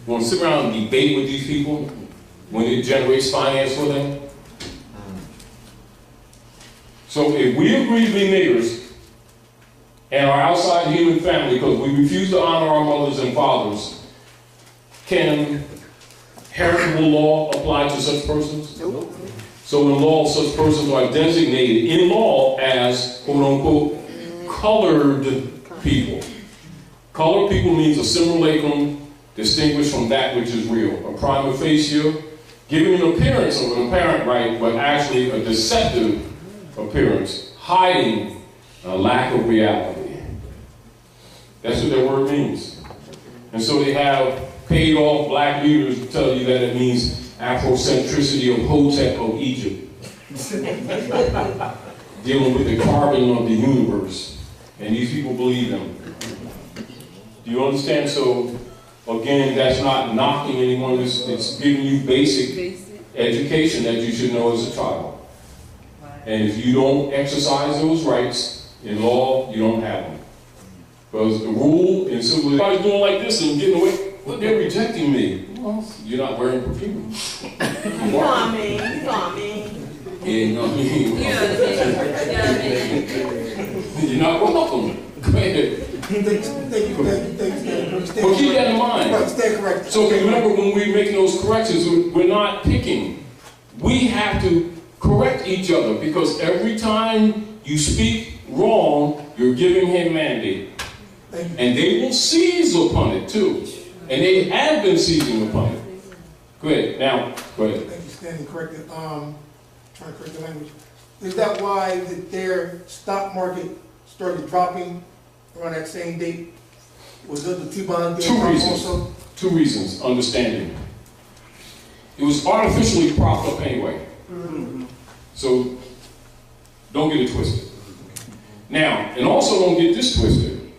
will sit around and debate with these people when it generates finance for them? So if we agree to be niggers, and our outside human family, because we refuse to honor our mothers and fathers, can heritable law apply to such persons? Nope. So in law, such persons are designated in law as, quote unquote, colored people. Colored people means a simulacrum distinguished from that which is real. A prima facie, giving an appearance of an apparent right, but actually a deceptive appearance, hiding a lack of reality. That's what that word means. And so they have paid off black leaders to tell you that it means Afrocentricity of Hotep of Egypt. Dealing with the carbon of the universe. And these people believe them. Do you understand? So, again, that's not knocking anyone. It's giving you basic education that you should know as a child. And if you don't exercise those rights in law, you don't have them. Because the rule in civilization, everybody's doing like this and getting away. Well, they're rejecting me. Well, you're not wearing perfume. You know what I mean? You know what I mean? You're not welcome. Go ahead. Thank you. But keep that in mind. Right, stay corrected. So remember, when we're making those corrections, we're not picking. We have to correct each other, because every time you speak wrong, you're giving him mandate. And they will seize upon it too. And they have been seizing upon it. Go ahead. Now, go ahead. Thank you, standing corrected. Trying to correct the language. Is that why that their stock market started dropping around that same date? Was it the T-bond deal? Two reasons. Also? 2 reasons. Understanding. It was artificially propped up anyway. So don't get it twisted. Now, and also don't get this twisted.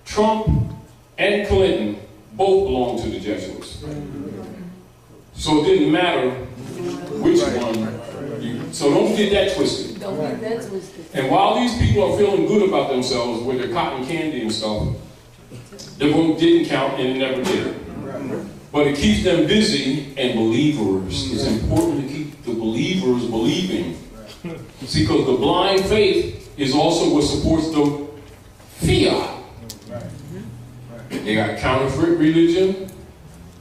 Trump and Clinton both belonged to the Jesuits. So it didn't matter which one. So don't get that twisted. Don't get that twisted. And while these people are feeling good about themselves with their cotton candy and stuff, the vote didn't count and it never did. But it keeps them busy and believers. It's important to keep the believers believing. See, because the blind faith is also what supports the fiat. They got counterfeit religion,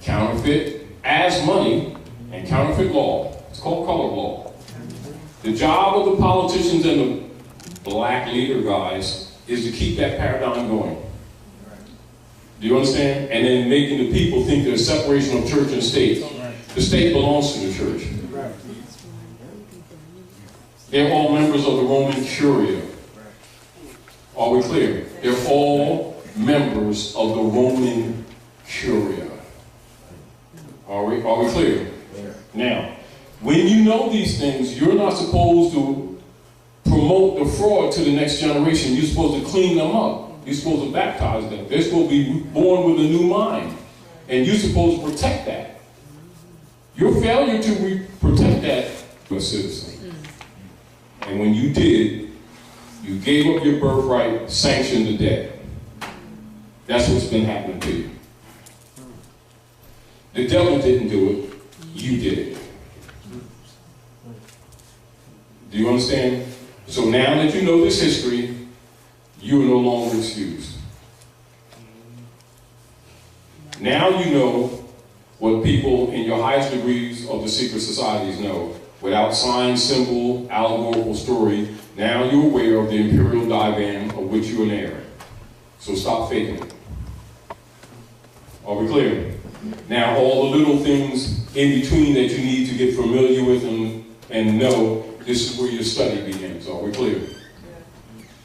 counterfeit as money, and counterfeit law. It's called color law. The job of the politicians and the black leader guys is to keep that paradigm going. Do you understand? And then making the people think there's separation of church and state. The state belongs to the church. They're all members of the Roman Curia. Are we clear? They're all members of the Roman Curia. Are we clear? Now, when you know these things, you're not supposed to promote the fraud to the next generation. You're supposed to clean them up. You're supposed to baptize them. They're supposed to be born with a new mind. And you're supposed to protect that. Your failure to protect that, you're a citizen. And when you did, you gave up your birthright, sanctioned the debt. That's what's been happening to you. The devil didn't do it. You did it. Do you understand? So now that you know this history, you are no longer excused. Now you know what people in your highest degrees of the secret societies know. Without sign, symbol, allegorical story, now you're aware of the imperial divan of which you're an heir. So stop faking it. Are we clear? Now all the little things in between that you need to get familiar with and know, this is where your study begins. Are we clear?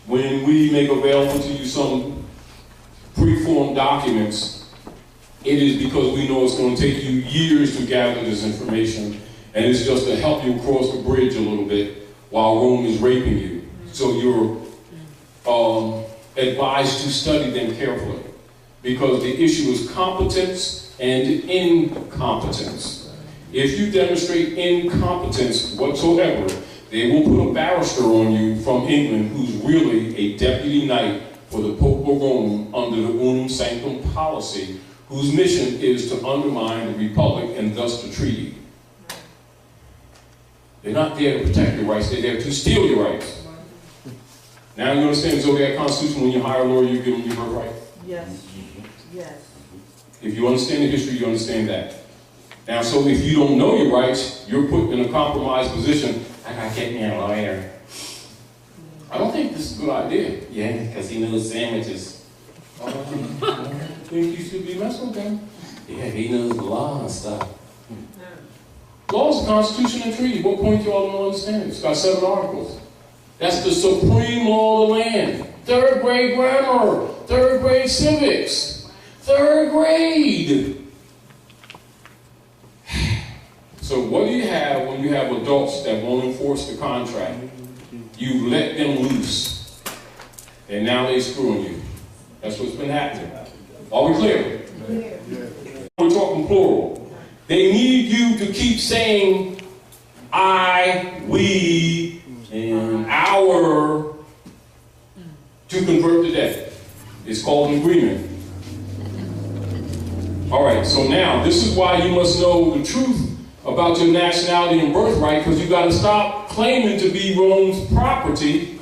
When we make available to you some pre-formed documents, it is because we know it's going to take you years to gather this information, and it's just to help you cross the bridge a little bit while Rome is raping you. So you're advised to study them carefully, because the issue is competence and incompetence. If you demonstrate incompetence whatsoever, they will put a barrister on you from England who's really a deputy knight for the Pope of Rome under the Unum Sanctum policy, whose mission is to undermine the Republic and thus the treaty. They're not there to protect your rights, they're there to steal your rights. Now you understand the Zodiac Constitution, when you hire a lawyer, you give them your birthright? Yes. Yes. If you understand the history, you understand that. Now, so if you don't know your rights, you're put in a compromised position. I gotta get me a lawyer. I don't think this is a good idea. Yeah, because he knows sandwiches. I think you should be messing with him. Yeah, he knows the law and stuff. Law is the Constitution and treaty. What point do you all don't understand? It's got 7 articles. That's the supreme law of the land. 3rd grade grammar, 3rd grade civics, 3rd grade. So what do you have when you have adults that won't enforce the contract? You let them loose, and now they're screwing you. That's what's been happening. Are we clear? We're talking plural. They need you to keep saying I, we, and our to convert the debt. It's called an agreement. All right, so now this is why you must know the truth about your nationality and birthright, because you got to stop claiming to be Rome's property,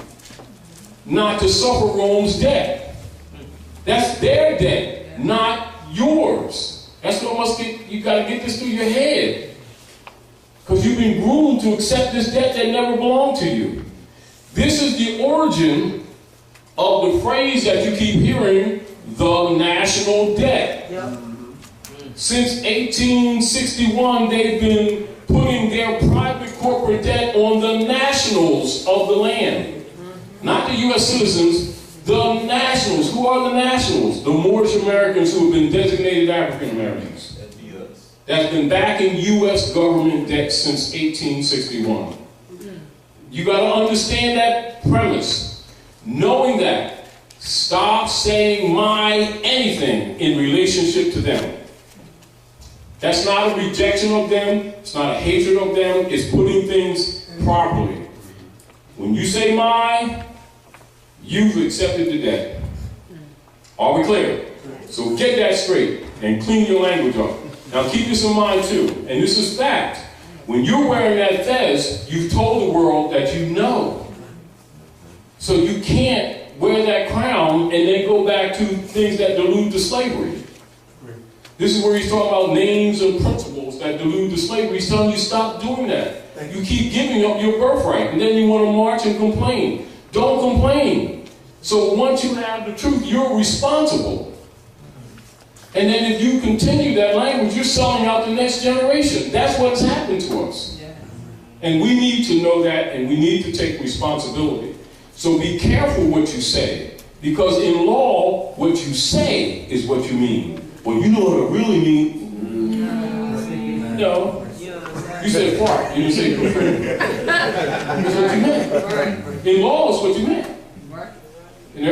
not to suffer Rome's debt. That's their debt, not yours. That's what you got to get this through your head. Because you've been groomed to accept this debt that never belonged to you. This is the origin of the phrase that you keep hearing, the national debt. Yep. Since 1861, they've been putting their private corporate debt on the nationals of the land. Not the U.S. citizens, the nationals. Who are the nationals? The Moorish Americans who have been designated African Americans. That's been backing U.S. government debt since 1861. You got to understand that premise. Knowing that, stop saying my anything in relationship to them. That's not a rejection of them. It's not a hatred of them. It's putting things properly. When you say my, you've accepted the debt. Are we clear? So get that straight and clean your language up. Now keep this in mind too, and this is fact. When you're wearing that fez, you've told the world that you know. So you can't wear that crown and then go back to things that delude to slavery. This is where he's talking about names and principles that delude to slavery. He's telling you stop doing that. You keep giving up your birthright, and then you want to march and complain. Don't complain. So once you have the truth, you're responsible. And then if you continue that language, you're selling out the next generation. That's what's happened to us. And we need to know that, and we need to take responsibility. So be careful what you say, because in law, what you say is what you mean. Well, you know what I really mean? No. You said part. You didn't say confirm. That's what you meant. In law, it's what you meant. And